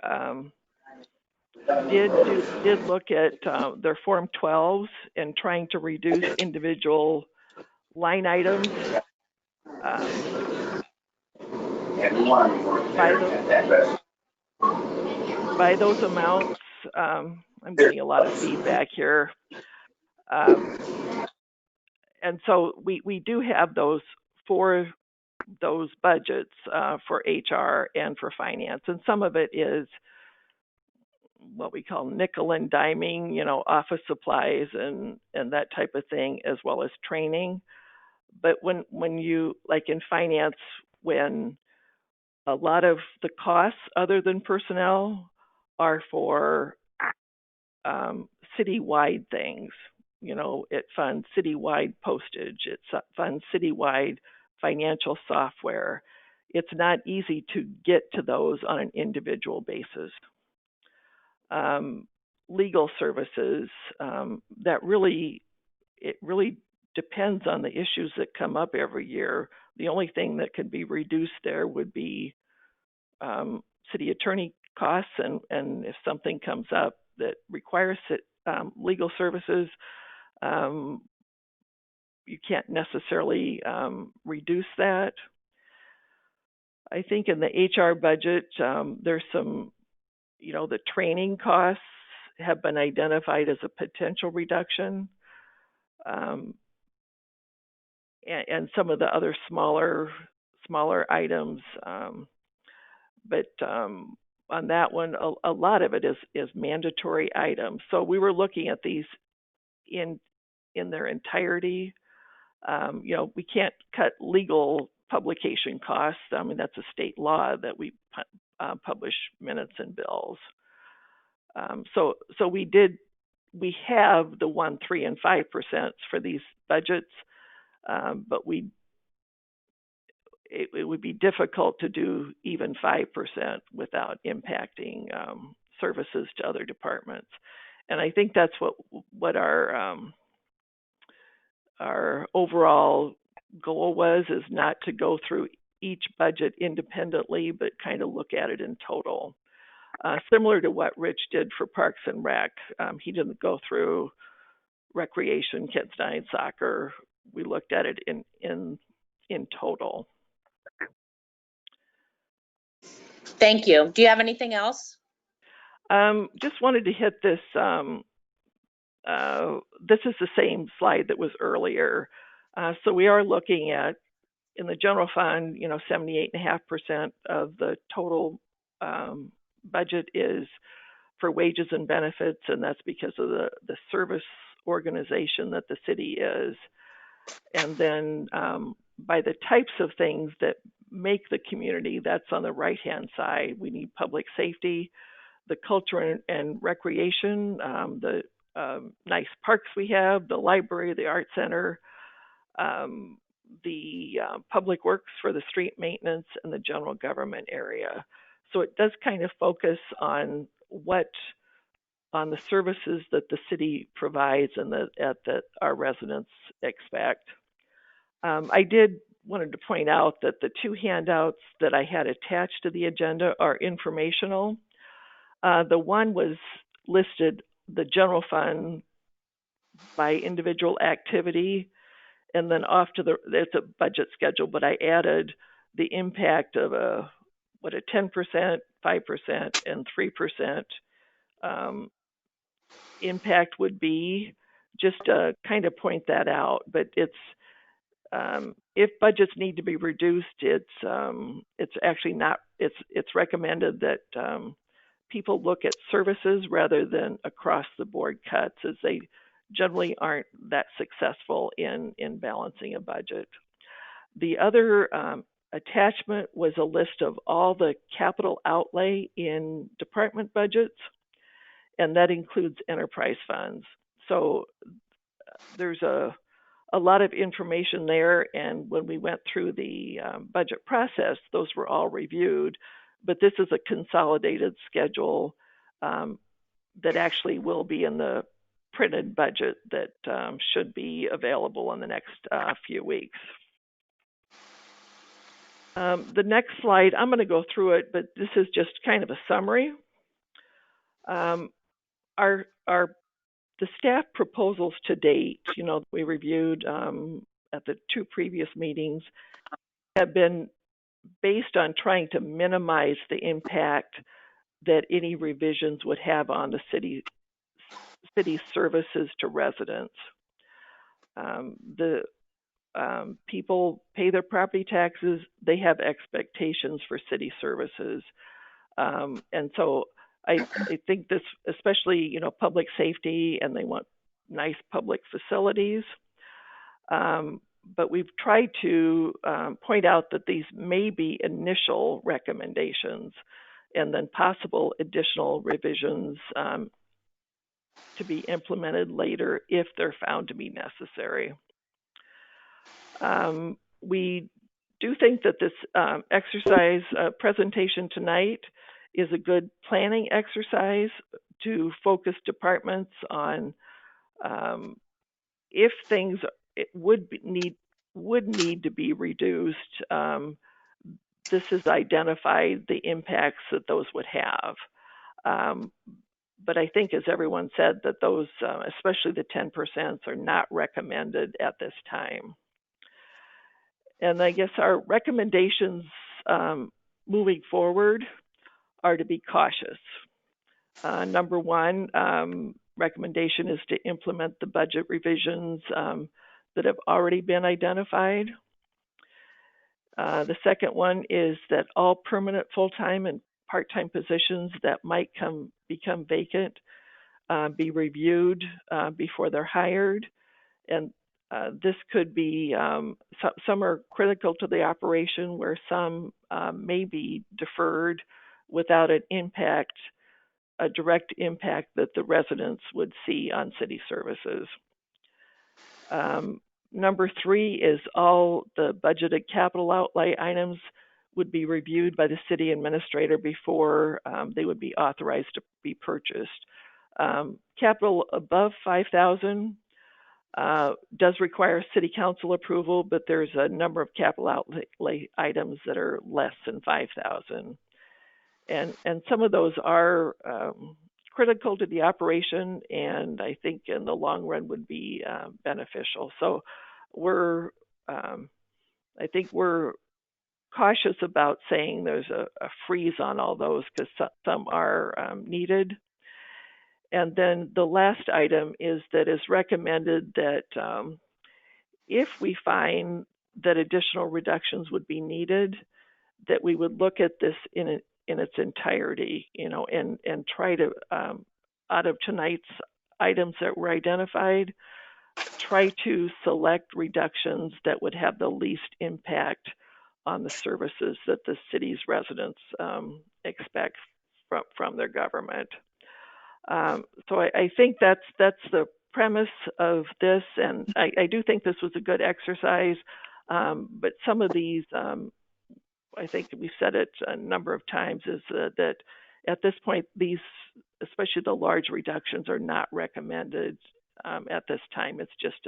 did look at their Form 12s and trying to reduce individual line items by those amounts. I'm getting a lot of feedback here. And so we do have those for those budgets for HR and for finance. And some of it is what we call nickel and diming, office supplies and that type of thing, as well as training. But when you, like in finance, when a lot of the costs other than personnel are for citywide things, it funds citywide postage, it funds citywide financial software. It's not easy to get to those on an individual basis. legal services, that really depends on the issues that come up every year. The only thing that could be reduced there would be city attorney costs, and if something comes up that requires legal services, you can't necessarily reduce that. I think in the HR budget, there's some, the training costs have been identified as a potential reduction. And some of the other smaller items. But on that one, a lot of it is mandatory items. So we were looking at these in their entirety. We can't cut legal publication costs. I mean, that's a state law that we publish minutes and bills. So we have the 1%, 3%, and 5% for these budgets, but it would be difficult to do even 5% without impacting services to other departments. And I think that's what our overall goal was, is not to go through each budget independently, but kind of look at it in total. Similar to what Rich did for Parks and Rec. He didn't go through recreation, kids night, soccer. We looked at it in total. Thank you. Do you have anything else? Just wanted to hit this. This is the same slide that was earlier. So we are looking at, in the general fund, 78.5% of the total budget is for wages and benefits, and that's because of the service organization that the city is. And then by the types of things that make the community, that's on the right-hand side. We need public safety, the culture and recreation, the nice parks we have, the library, the art center, the public works for the street maintenance, and the general government area. So it does kind of focus on the services that the city provides and that our residents expect. I wanted to point out that the two handouts that I had attached to the agenda are informational. The one was listed the general fund by individual activity, and then it's a budget schedule, but I added the impact of a 10%, 5%, and 3% impact would be, just to kind of point that out. But it's if budgets need to be reduced, it's actually not. It's recommended that people look at services rather than across the board cuts, as they generally aren't that successful in balancing a budget. The other attachment was a list of all the capital outlay in department budgets, and that includes enterprise funds. So there's a lot of information there, and when we went through the budget process, those were all reviewed. But this is a consolidated schedule that actually will be in the printed budget that should be available in the next few weeks. The next slide, I'm going to go through it, but this is just kind of a summary. The staff proposals to date, we reviewed at the two previous meetings, have been based on trying to minimize the impact that any revisions would have on the city services to residents. The people pay their property taxes, they have expectations for city services. And so I think this, especially, public safety, and they want nice public facilities. But we've tried to point out that these may be initial recommendations, and then possible additional revisions to be implemented later if they're found to be necessary. We do think that this exercise presentation tonight is a good planning exercise to focus departments on if things would need to be reduced. This has identified the impacts that those would have. But I think, as everyone said, that those, especially the 10%, are not recommended at this time. And I guess our recommendations moving forward are to be cautious. Number one, recommendation is to implement the budget revisions that have already been identified. The second one is that all permanent full-time and part-time positions that might become vacant be reviewed before they're hired. And this could be, some are critical to the operation, where some may be deferred without a direct impact that the residents would see on city services. Number three is all the budgeted capital outlay items would be reviewed by the city administrator before they would be authorized to be purchased. Capital above $5,000 does require city council approval, but there's a number of capital outlay items that are less than $5,000. And some of those are critical to the operation, and I think in the long run would be beneficial. So I think we're cautious about saying there's a freeze on all those, because some are needed. And then the last item is that it's recommended that if we find that additional reductions would be needed, that we would look at this in its entirety, and try to, out of tonight's items that were identified, try to select reductions that would have the least impact on the services that the city's residents expect from their government. So I think that's the premise of this, and I do think this was a good exercise, but some of these, I think we've said it a number of times, is that at this point, these, especially the large reductions, are not recommended at this time. It's just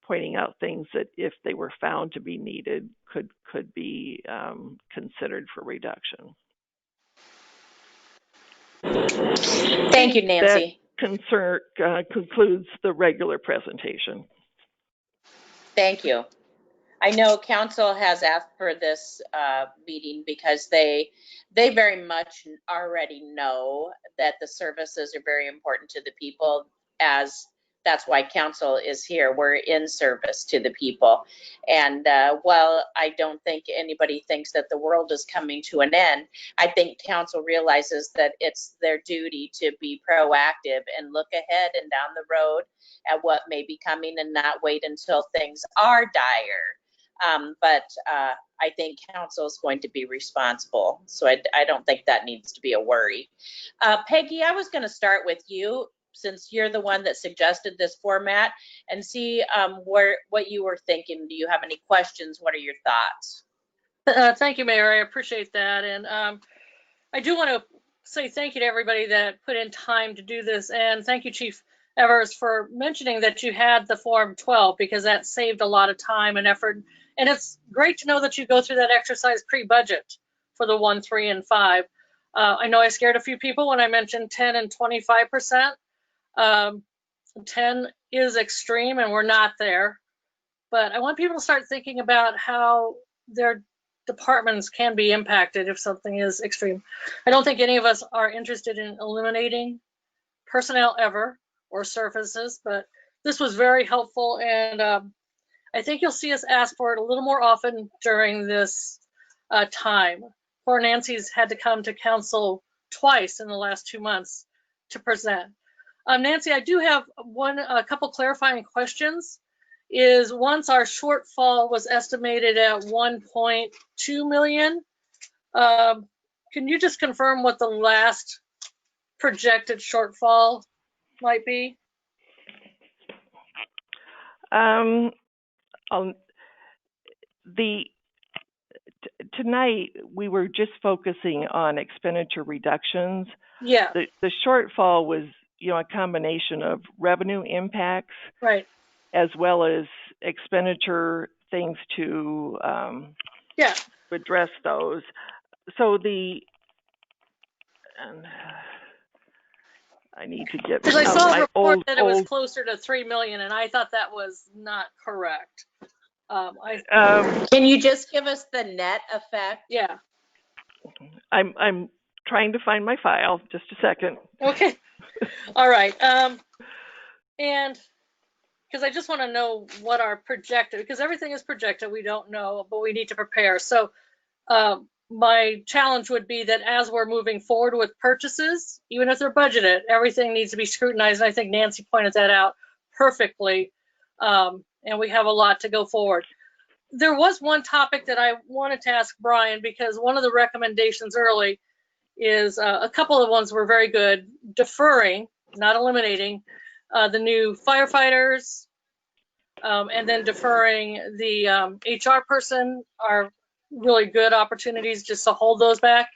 pointing out things that, if they were found to be needed, could be considered for reduction. Thank you, Nancy. That concludes the regular presentation. Thank you. I know council has asked for this meeting because they very much already know that the services are very important to the people, as that's why council is here. We're in service to the people. And while I don't think anybody thinks that the world is coming to an end, I think council realizes that it's their duty to be proactive and look ahead and down the road at what may be coming, and not wait until things are dire. But I think council is going to be responsible. So I don't think that needs to be a worry. Peggy, I was going to start with you, since you're the one that suggested this format, and see what you were thinking. Do you have any questions? What are your thoughts? Thank you, Mayor. I appreciate that. And I do want to say thank you to everybody that put in time to do this. And thank you, Chief Evers, for mentioning that you had the Form 12, because that saved a lot of time and effort. And it's great to know that you go through that exercise pre-budget for the 1, 3, and 5. I know I scared a few people when I mentioned 10 and 25%. 10 is extreme, and we're not there. But I want people to start thinking about how their departments can be impacted if something is extreme. I don't think any of us are interested in eliminating personnel ever, or services, but this was very helpful, and I think you'll see us ask for it a little more often during this time. Poor Nancy's had to come to council twice in the last 2 months to present. Nancy, I do have a couple clarifying questions. Is once our shortfall was estimated at 1.2 million, can you just confirm what the last projected shortfall might be? tonight we were just focusing on expenditure reductions. Yeah. The shortfall was, a combination of revenue impacts, Right. as well as expenditure things to address those. So I need to get because I saw a report old, that it was closer to 3 million, and I thought that was not correct. Can you just give us the net effect? Yeah. I'm trying to find my file. Just a second. Okay. All right. And because I just want to know what our projected, because everything is projected, we don't know, but we need to prepare. So my challenge would be that as we're moving forward with purchases, even if they're budgeted, everything needs to be scrutinized. And I think Nancy pointed that out perfectly. And we have a lot to go forward. There was one topic that I wanted to ask Brian, because one of the recommendations early is a couple of ones were very good. Deferring, not eliminating, the new firefighters, and then deferring the HR person are really good opportunities just to hold those back.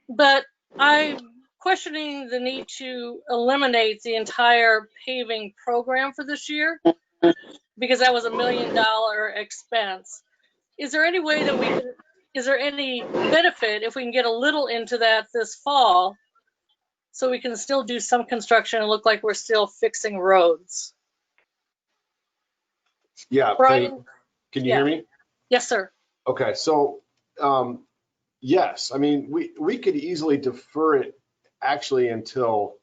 But I'm questioning the need to eliminate the entire paving program for this year, because that was $1 million expense. Is there any way that we can, is there any benefit if we can get a little into that this fall, so we can still do some construction and look like we're still fixing roads? Yeah, Brian? Can you hear me? Yes, sir. Okay, so yes, I mean, we could easily defer it actually until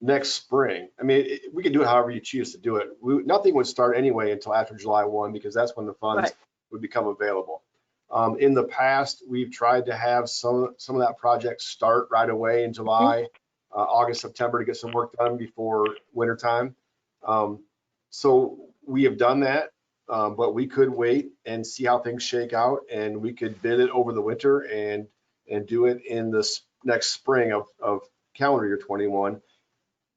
next spring. I mean, we could do it however you choose to do it. Nothing would start anyway until after July 1, because that's when the funds would become available. In the past, we've tried to have some of that project start right away in July, August, September, to get some work done before winter time. So we have done that, but we could wait and see how things shake out, and we could bid it over the winter and do it in this next spring of calendar year 21.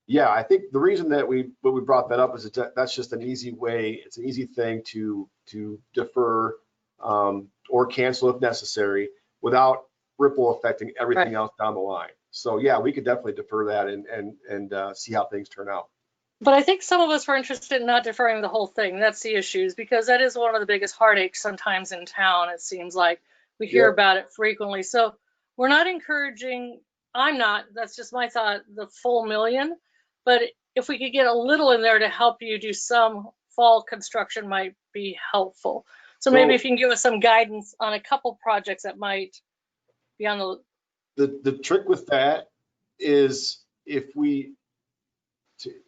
Yeah, I think the reason that we brought that up is that's just an easy way. It's an easy thing to defer or cancel if necessary, without ripple affecting everything else down the line. So yeah, we could definitely defer that and see how things turn out. But I think some of us were interested in not deferring the whole thing. That's the issue, because that is one of the biggest heartaches sometimes in town. It seems like we hear about it frequently. So we're not encouraging, I'm not, that's just my thought, the full $1 million. But if we could get a little in there to help you do some fall construction might be helpful. So maybe if you can give us some guidance on a couple projects that might be on the trick with that is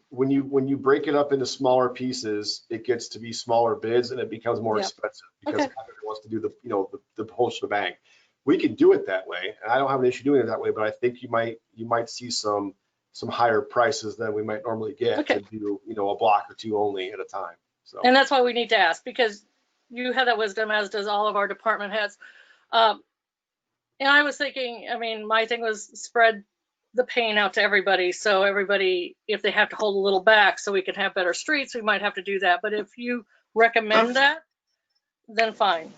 when you break it up into smaller pieces, it gets to be smaller bids and it becomes more expensive, because everybody wants to do the whole shebang. We could do it that way, and I don't have an issue doing it that way, but I think you might see some higher prices than we might normally get to do a block or two only at a time. So, and that's why we need to ask, because you have that wisdom, as does all of our department heads. And I was thinking, I mean, my thing was spread the pain out to everybody. So everybody, if they have to hold a little back so we can have better streets, we might have to do that. But if you recommend that, then fine.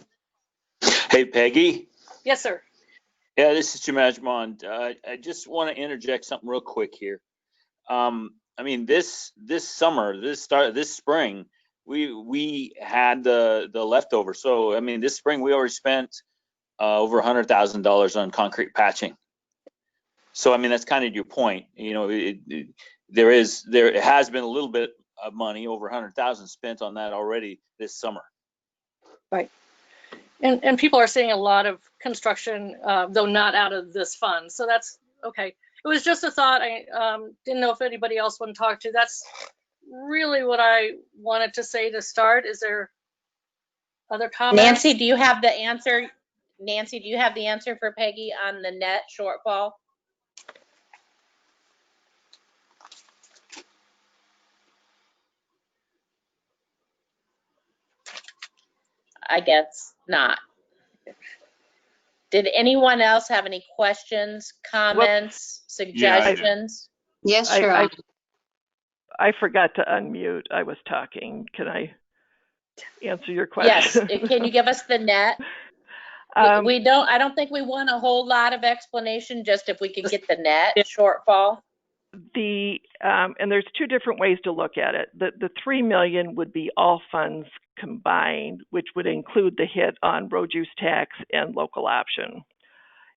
Hey, Peggy. Yes, sir. Yeah, this is Jim Ajmond. I just want to interject something real quick here. I mean, this summer, this spring, we had the leftover. So I mean, this spring we already spent over $100,000 on concrete patching. So I mean, that's kind of your point. There has been a little bit of money, over 100,000 spent on that already this summer. Right. And people are seeing a lot of construction, though not out of this fund. So that's okay. It was just a thought. I didn't know if anybody else wanted to talk to. That's really what I wanted to say to start. Is there other comments? Nancy, do you have the answer? Nancy, do you have the answer for Peggy on the net shortfall? I guess not. Did anyone else have any questions, comments, suggestions? Yes, Cheryl. I forgot to unmute. I was talking. Can I answer your question? Yes. Can you give us the net? We don't, I don't think we want a whole lot of explanation, just if we could get the net shortfall. And there's two different ways to look at it. The 3 million would be all funds combined, which would include the hit on road use tax and local option.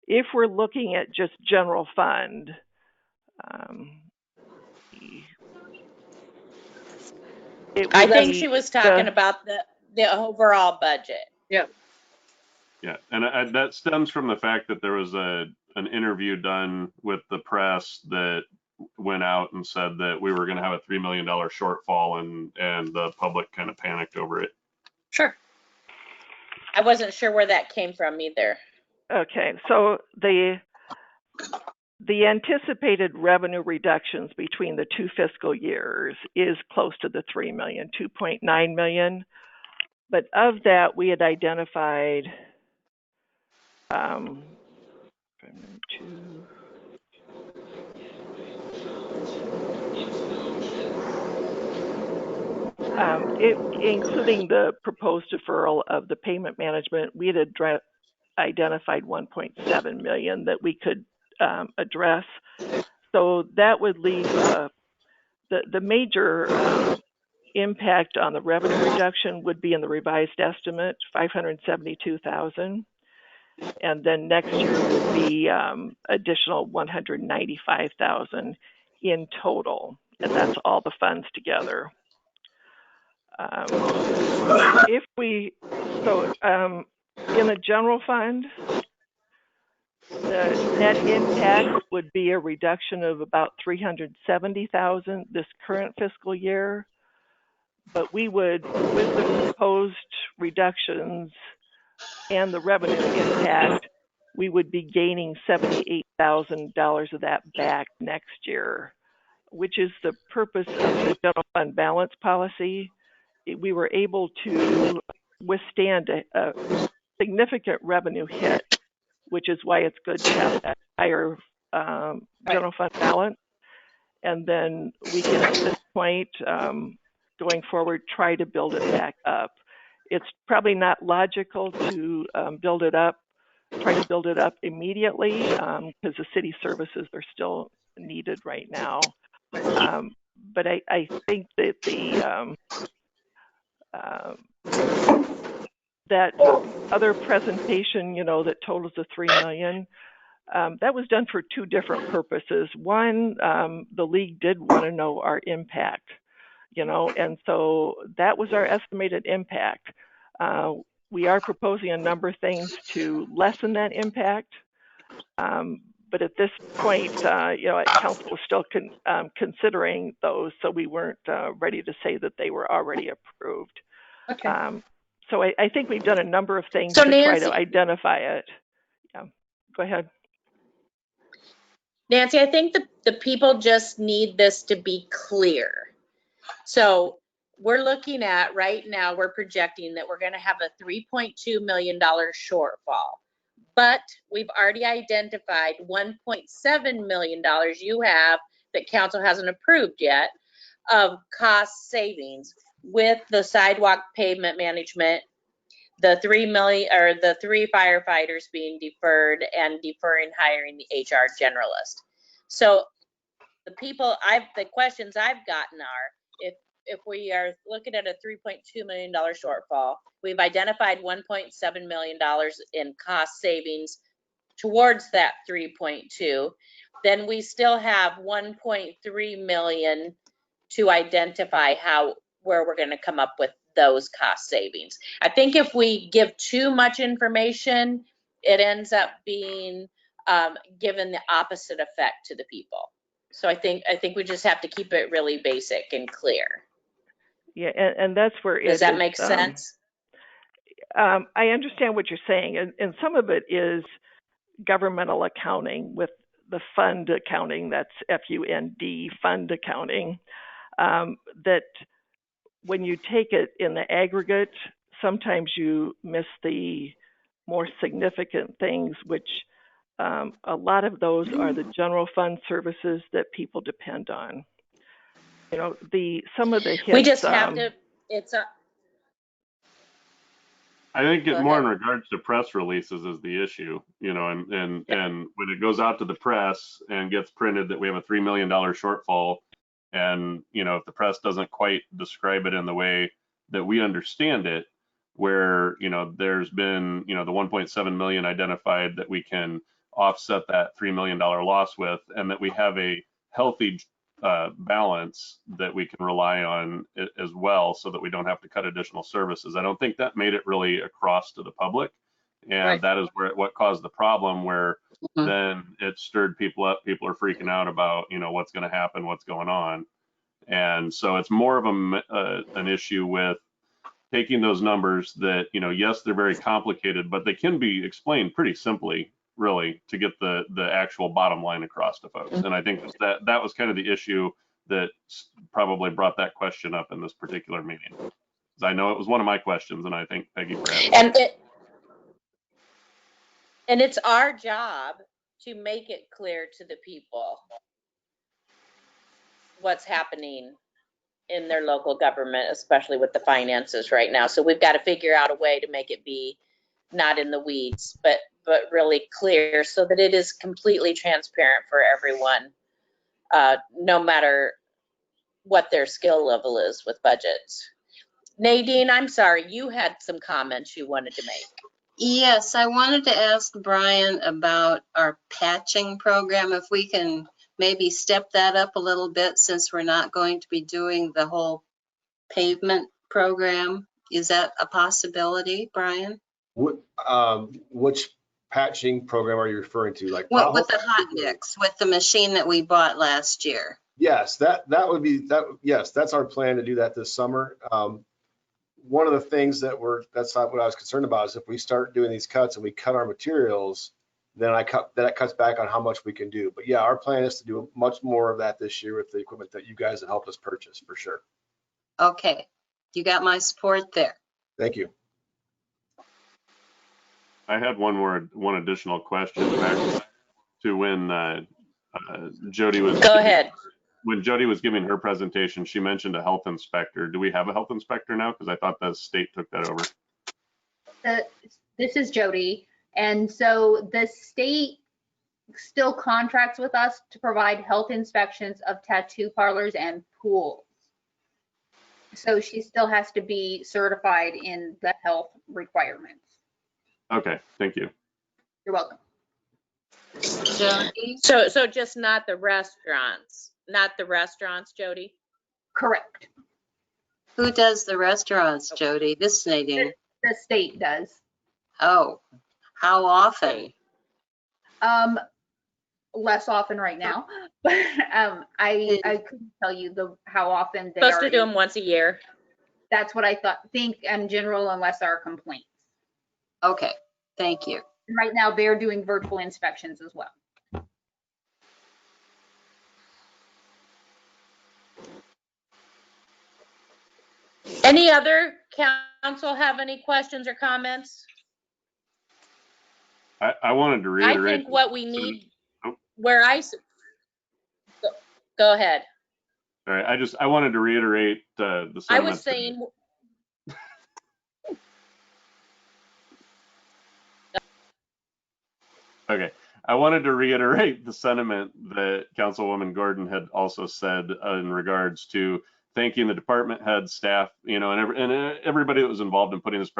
If we're looking at just general fund, I think she was talking about the overall budget. Yeah. Yeah, and that stems from the fact that there was an interview done with the press that went out and said that we were going to have a $3 million shortfall, and the public kind of panicked over it. Sure. I wasn't sure where that came from either. Okay, so the anticipated revenue reductions between the two fiscal years is close to the 3 million, 2.9 million. But of that, we had identified including the proposed deferral of the payment management, we had identified 1.7 million that we could address. So that would leave the major impact on the revenue reduction would be in the revised estimate, 572,000. And then next year would be additional 195,000 in total, and that's all the funds together. In the general fund, the net impact would be a reduction of about 370,000 this current fiscal year. But we would, with the proposed reductions and the revenue impact, we would be gaining $78,000 of that back next year, which is the purpose of the general fund balance policy. We were able to withstand a significant revenue hit, which is why it's good to have that higher general fund balance. And then we can, at this point, going forward, try to build it back up. It's probably not logical to try to build it up immediately, because the city services are still needed right now. But I think that that other presentation, that totals the 3 million, that was done for two different purposes. One, the league did want to know our impact, and so that was our estimated impact. We are proposing a number of things to lessen that impact, but at this point, council was still considering those, so we weren't ready to say that they were already approved. Okay. So I think we've done a number of things So to Nancy, try to identify it. Yeah, go ahead. Nancy, I think the people just need this to be clear. So we're looking at right now, we're projecting that we're going to have a $3.2 million shortfall, but we've already identified $1.7 million you have that council hasn't approved yet of cost savings with the sidewalk pavement management, the 3 million or the 3 firefighters being deferred, and deferring hiring the HR generalist. So the questions I've gotten are, if we are looking at a $3.2 million shortfall, we've identified $1.7 million in cost savings towards that 3.2, then we still have 1.3 million to identify where we're going to come up with those cost savings. I think if we give too much information, it ends up being given the opposite effect to the people. So I think we just have to keep it really basic and clear. Yeah, and that's where does that make sense? I understand what you're saying, and some of it is governmental accounting with the fund accounting. That's FUND, fund accounting. That when you take it in the aggregate, sometimes you miss the more significant things, which a lot of those are the general fund services that people depend on. Some of the hits. We just have to. I think Go more in ahead. regards to press releases is the issue, you know, and when it goes out to the press and gets printed that we have a $3 million shortfall, and, you know, if the press doesn't quite describe it in the way that we understand it, where, you know, there's been, you know, the 1.7 million identified that we can offset that $3 million loss with, and that we have a healthy balance that we can rely on as well, so that we don't have to cut additional services. I don't think that made it really across to the public, and Right. that is what caused the problem, where then it stirred people up. People are freaking out about, you know, what's going to happen, what's going on, and so it's more of an issue with taking those numbers that, you know, yes, they're very complicated, but they can be explained pretty simply, really, to get the actual bottom line across to folks. And I think that was kind of the issue that probably brought that question up in this particular meeting. 'Cause I know it was one of my questions, and I think Peggy for asking. And it's our job to make it clear to the people what's happening in their local government, especially with the finances right now. So we've got to figure out a way to make it be not in the weeds, but really clear, so that it is completely transparent for everyone, no matter what their skill level is with budgets. Nadine, I'm sorry, you had some comments you wanted to make. Yes, I wanted to ask Brian about our patching program, if we can maybe step that up a little bit, since we're not going to be doing the whole pavement program. Is that a possibility, Brian? Which patching program are you referring to? Like What with the hot mix, with the machine that we bought last year? Yes, that would be that. Yes, that's our plan to do that this summer. One of the things that's not what I was concerned about, is if we start doing these cuts and we cut our materials, then that cuts back on how much we can do. But yeah, our plan is to do much more of that this year with the equipment that you guys have helped us purchase, for sure. Okay, you got my support there. Thank you. I had one additional question back to when Jody was. Go ahead. When Jody was giving her presentation, she mentioned a health inspector. Do we have a health inspector now? Because I thought the state took that over. This is Jody. And so the state still contracts with us to provide health inspections of tattoo parlors and pools. So she still has to be certified in the health requirements. Okay, thank you. You're welcome. Jody? So just not the restaurants, Jody? Correct. Who does the restaurants, Jody? This is Nadine. The state does. Oh, how often? Less often right now, but I couldn't tell you how often they Supposed are. to do them once a year. That's what I think in general, unless there are complaints. Okay, thank you. And right now they're doing virtual inspections as well. Any other council have any questions or comments? I wanted to reiterate. I think what we need, go ahead. All right, I wanted to reiterate the sentiment. I was saying. Okay, I wanted to reiterate the sentiment that Councilwoman Gordon had also said in regards to thanking the department head, staff, you know, and everybody that was involved in putting this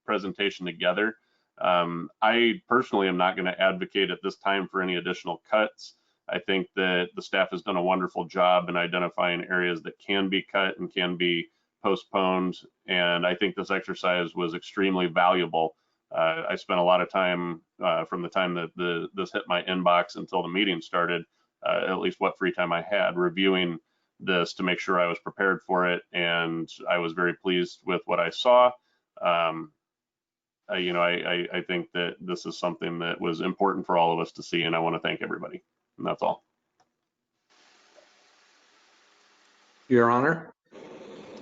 presentation together. I personally am not going to advocate at this time for any additional cuts. I think that the staff has done a wonderful job in identifying areas that can be cut and can be postponed. And I think this exercise was extremely valuable. I spent a lot of time from the time that this hit my inbox until the meeting started, at least what free time I had, reviewing this to make sure I was prepared for it. And I was very pleased with what I saw. You know, I think that this is something that was important for all of us to see, and I want to thank everybody. And that's all. Your Honor.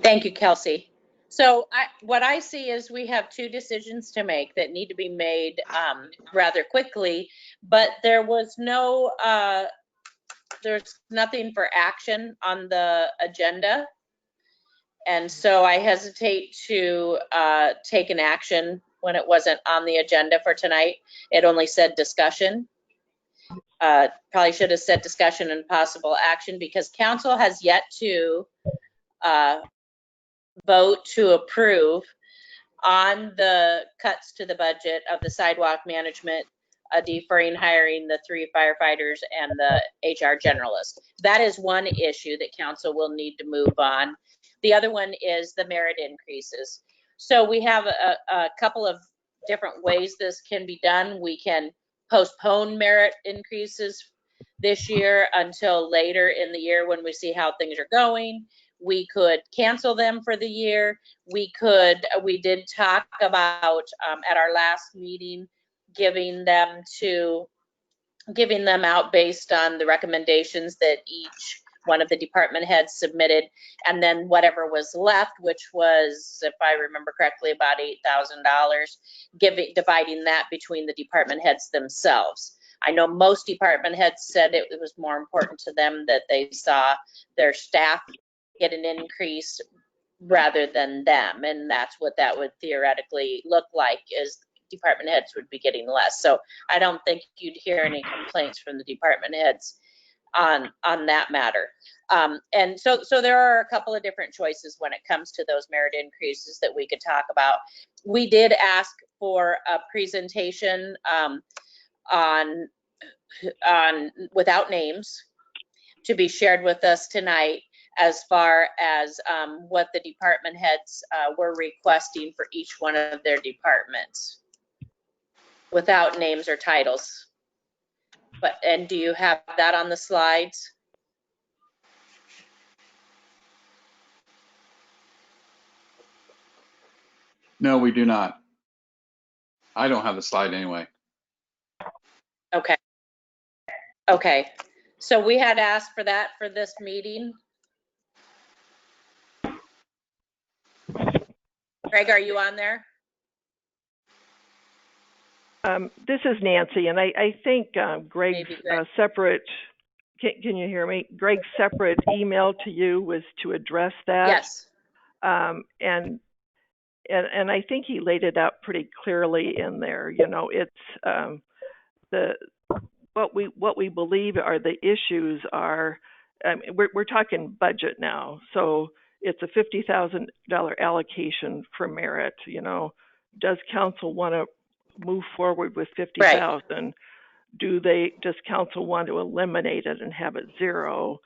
Thank you, Kelsey. So what I see is we have two decisions to make that need to be made rather quickly, but there was there's nothing for action on the agenda. And so I hesitate to take an action when it wasn't on the agenda for tonight. It only said discussion. Probably should have said discussion and possible action, because council has yet to vote to approve on the cuts to the budget of the sidewalk management, deferring hiring the 3 firefighters and the HR generalist. That is one issue that council will need to move on. The other one is the merit increases. So we have a couple of different ways this can be done. We can postpone merit increases this year until later in the year when we see how things are going. We could cancel them for the year. We did talk about at our last meeting, giving them out based on the recommendations that each one of the department heads submitted, and then whatever was left, which was, if I remember correctly, about $8,000, dividing that between the department heads themselves. I know most department heads said it was more important to them that they saw their staff get an increase rather than them, and that's what that would theoretically look like, is department heads would be getting less. So I don't think you'd hear any complaints from the department heads on that matter. And so there are a couple of different choices when it comes to those merit increases that we could talk about. We did ask for a presentation on without names to be shared with us tonight, as far as what the department heads were requesting for each one of their departments, without names or titles. And do you have that on the slides? No, we do not. I don't have the slide anyway. Okay. Okay. So we had asked for that for this meeting. Greg, are you on there? This is Nancy, and I think Greg's separate, can you hear me? Greg's separate email to you was to address that. Yes. And I think he laid it out pretty clearly in there. You know, it's what we believe are the issues are, we're talking budget now, so it's a $50,000 allocation for merit. You know, does council want to move forward with 50,000? Right. Does council want to eliminate it and have it zero?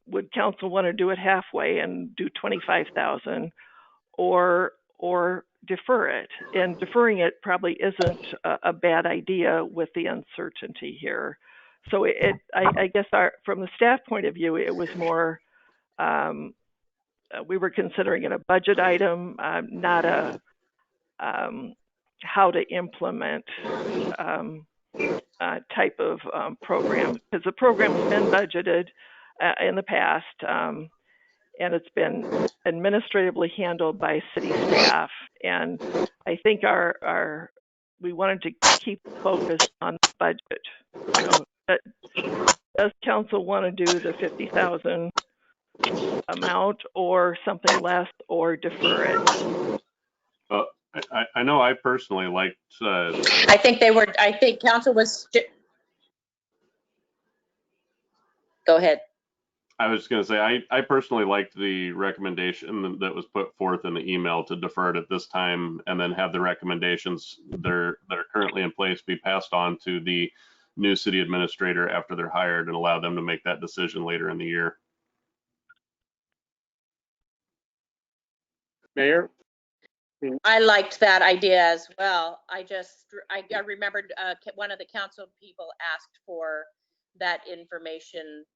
Would council want to do it halfway and do 25,000, or defer it? And deferring it probably isn't a bad idea with the uncertainty here. So I guess from the staff point of view, it was more, we were considering it a budget item, not a how to implement type of program, because the program's been budgeted in the past, and it's been administratively handled by city staff. And I think we wanted to keep focused on the budget. You know, does council want to do the 50,000 amount, or something less, or defer it? I know I personally liked. I think council was. Go ahead. I was going to say, I personally liked the recommendation that was put forth in the email to defer it at this time, and then have the recommendations that are currently in place be passed on to the new city administrator after they're hired, and allow them to make that decision later in the year. Mayor? I liked that idea as well. I remembered one of the council people asked for that information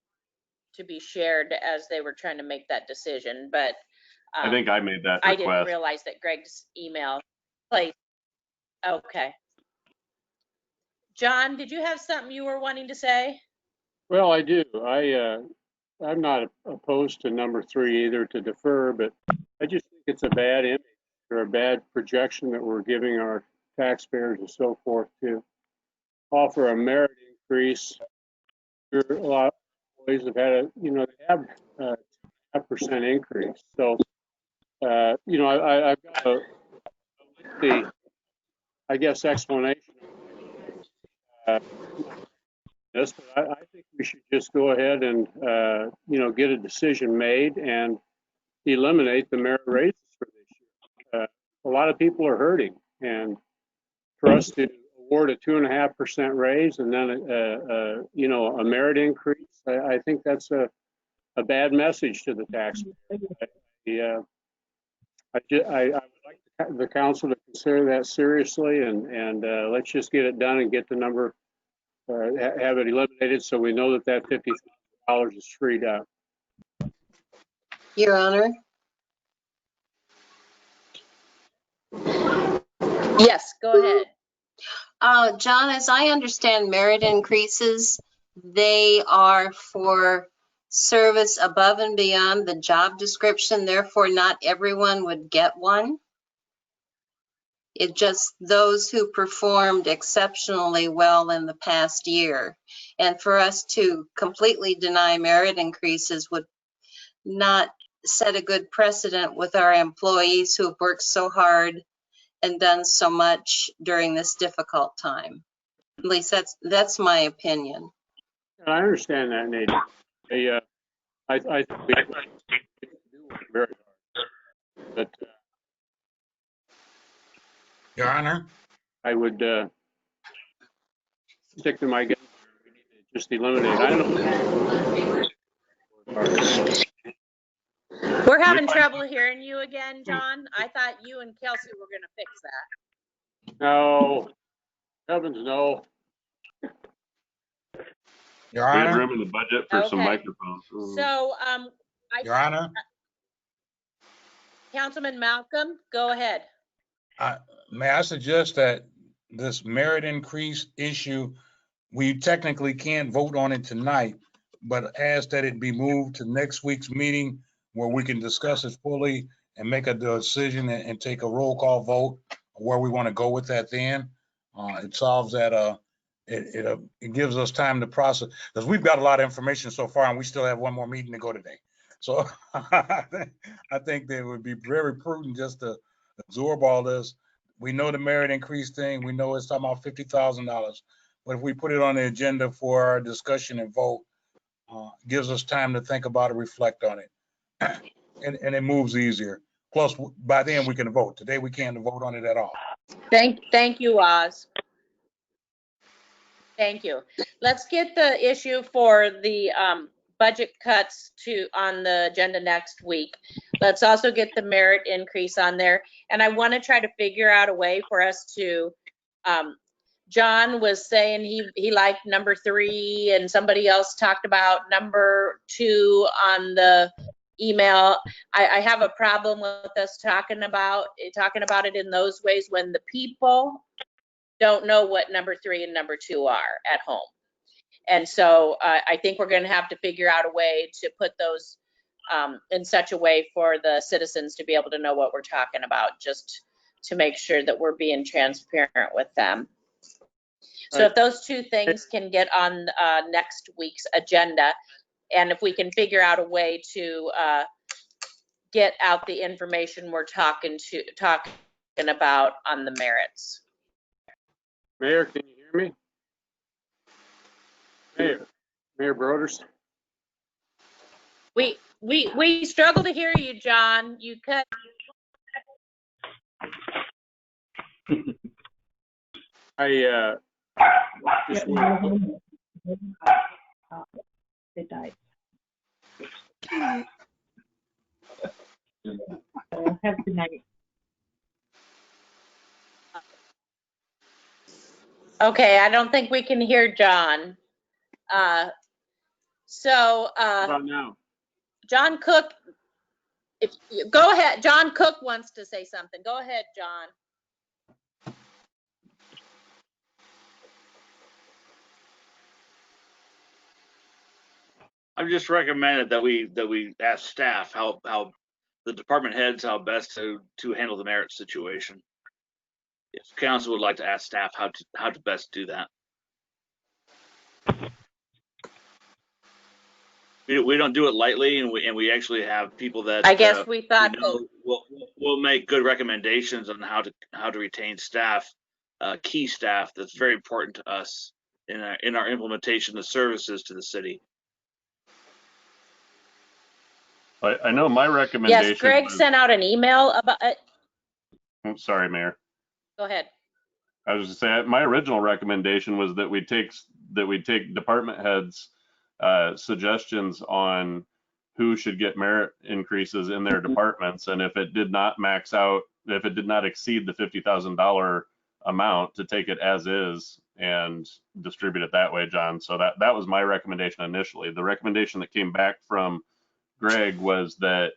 to be shared as they were trying to make that decision, but I think I made that request. I didn't realize that Greg's email played. Okay. John, did you have something you were wanting to say? Well, I do. I'm not opposed to number 3 either, to defer, but I just think it's a bad image or a bad projection that we're giving our taxpayers and so forth to offer a merit increase. A lot of employees have had they have a 2.5% increase. So, I've got a lengthy I guess, explanation. This, but I think we should just go ahead and, get a decision made and eliminate the merit raises for this year. A lot of people are hurting, and for us to award a 2.5% raise and then a merit increase, I think that's a bad message to the taxpayer. I would like the council to consider that seriously, and let's just get it done and get the number, have it eliminated, so we know that $50,000 is freed up. Your Honor. Yes, go ahead. John, as I understand merit increases, they are for service above and beyond the job description, therefore not everyone would get one. It just those who performed exceptionally well in the past year. And for us to completely deny merit increases would not set a good precedent with our employees who have worked so hard and done so much during this difficult time. At least that's my opinion. I understand that, Nate. I think we do work very hard, but Your Honor, I would stick to my guns. We need to just eliminate. I don't know. We're having trouble hearing you again, John. I thought you and Kelsey were going to fix that. No, heavens no. Your We have Honor, room in the budget for some Okay. microphones. So, Your Honor, Councilman Malcolm, go ahead. may I suggest that this merit increase issue, we technically can't vote on it tonight, but ask that it be moved to next week's meeting where we can discuss it fully and make a decision and take a roll call vote where we want to go with that then. It solves that, it gives us time to process, because we've got a lot of information so far and we still have one more meeting to go today. So I think that it would be very prudent just to absorb all this. We know the merit increase thing. We know it's talking about $50,000. But if we put it on the agenda for our discussion and vote, gives us time to think about it, reflect on it. And it moves easier. Plus, by then we can vote. Today we can't vote on it at all. Thank you, Oz. Thank you. Let's get the issue for the budget cuts on the agenda next week. Let's also get the merit increase on there. And I want to try to figure out a way for us to, John was saying he liked number 3, and somebody else talked about number 2 on the email. I have a problem with us talking about it in those ways when the people don't know what number 3 and number 2 are at home. And so I think we're going to have to figure out a way to put those in such a way for the citizens to be able to know what we're talking about, just to make sure that we're being transparent with them. So if those 2 things can get on next week's agenda, and if we can figure out a way to get out the information we're talking about on the merits. Mayor, can you hear me? Mayor Broders? We struggle to hear you, John. You cut. It died. Have a good night. Okay, I don't think we can hear John. So How about now? John Cook, go ahead. John Cook wants to say something. Go ahead, John. I've just recommended that we ask staff how the department heads how best to handle the merit situation. If council would like to ask staff how to best do that. We don't do it lightly, and we actually have people that I guess we thought we'll make good recommendations on how to retain staff key staff that's very important to us in our implementation of services to the city. I know my recommendation. Yes, Greg sent out an email about it. I'm sorry, Mayor. Go ahead. I was just saying my original recommendation was that we take department heads' suggestions on who should get merit increases in their departments, and if it did not max out, if it did not exceed the $50,000 amount, to take it as is and distribute it that way, John. So that was my recommendation initially. The recommendation that came back from Greg was that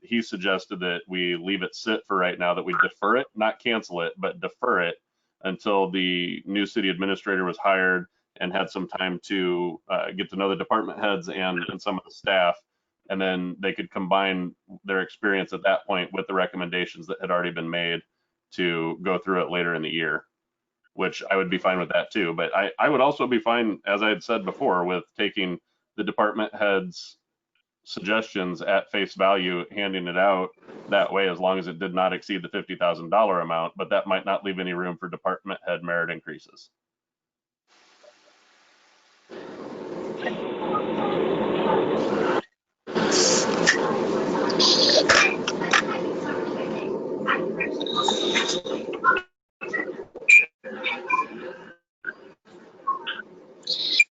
he suggested that we leave it sit for right now, that we defer it, not cancel it, but defer it until the new city administrator was hired and had some time to get to know the department heads and some of the staff, and then they could combine their experience at that point with the recommendations that had already been made to go through it later in the year, which I would be fine with that too. But I would also be fine, as I had said before, with taking the department heads' suggestions at face value, handing it out that way, as long as it did not exceed the $50,000 amount, but that might not leave any room for department head merit increases.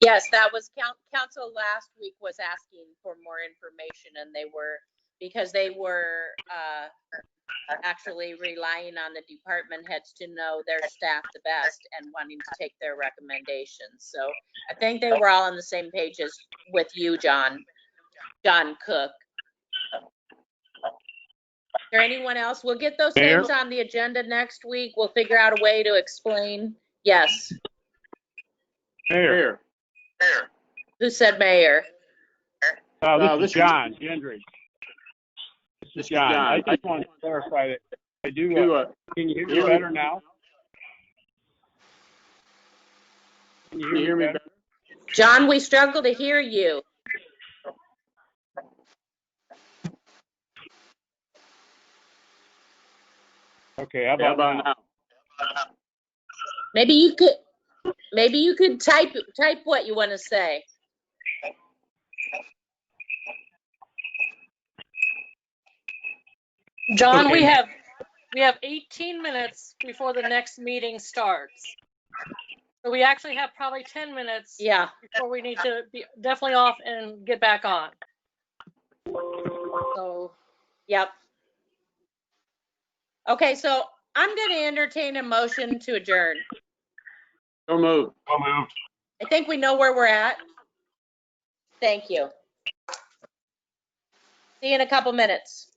Yes, that was council last week was asking for more information, and because they were actually relying on the department heads to know their staff the best and wanting to take their recommendations. So I think they were all on the same page as with you, John Cook. Is there anyone else? We'll get those Mayor? names on the agenda next week. We'll figure out a way to explain. Yes. Mayor. Who said mayor? This is John Gendry. This is John. I just want to clarify that I do. Can you hear me better now? Can you hear me better? John, we struggle to hear you. Okay, how about now? Maybe you could type what you want to say. John, Okay. we have 18 minutes before the next meeting starts. So we actually have probably 10 minutes before we need to be definitely off and get back on. So, yep. Okay, so I'm going to entertain a motion to adjourn. So moved. I think we know where we're at. Thank you. See you in a couple minutes.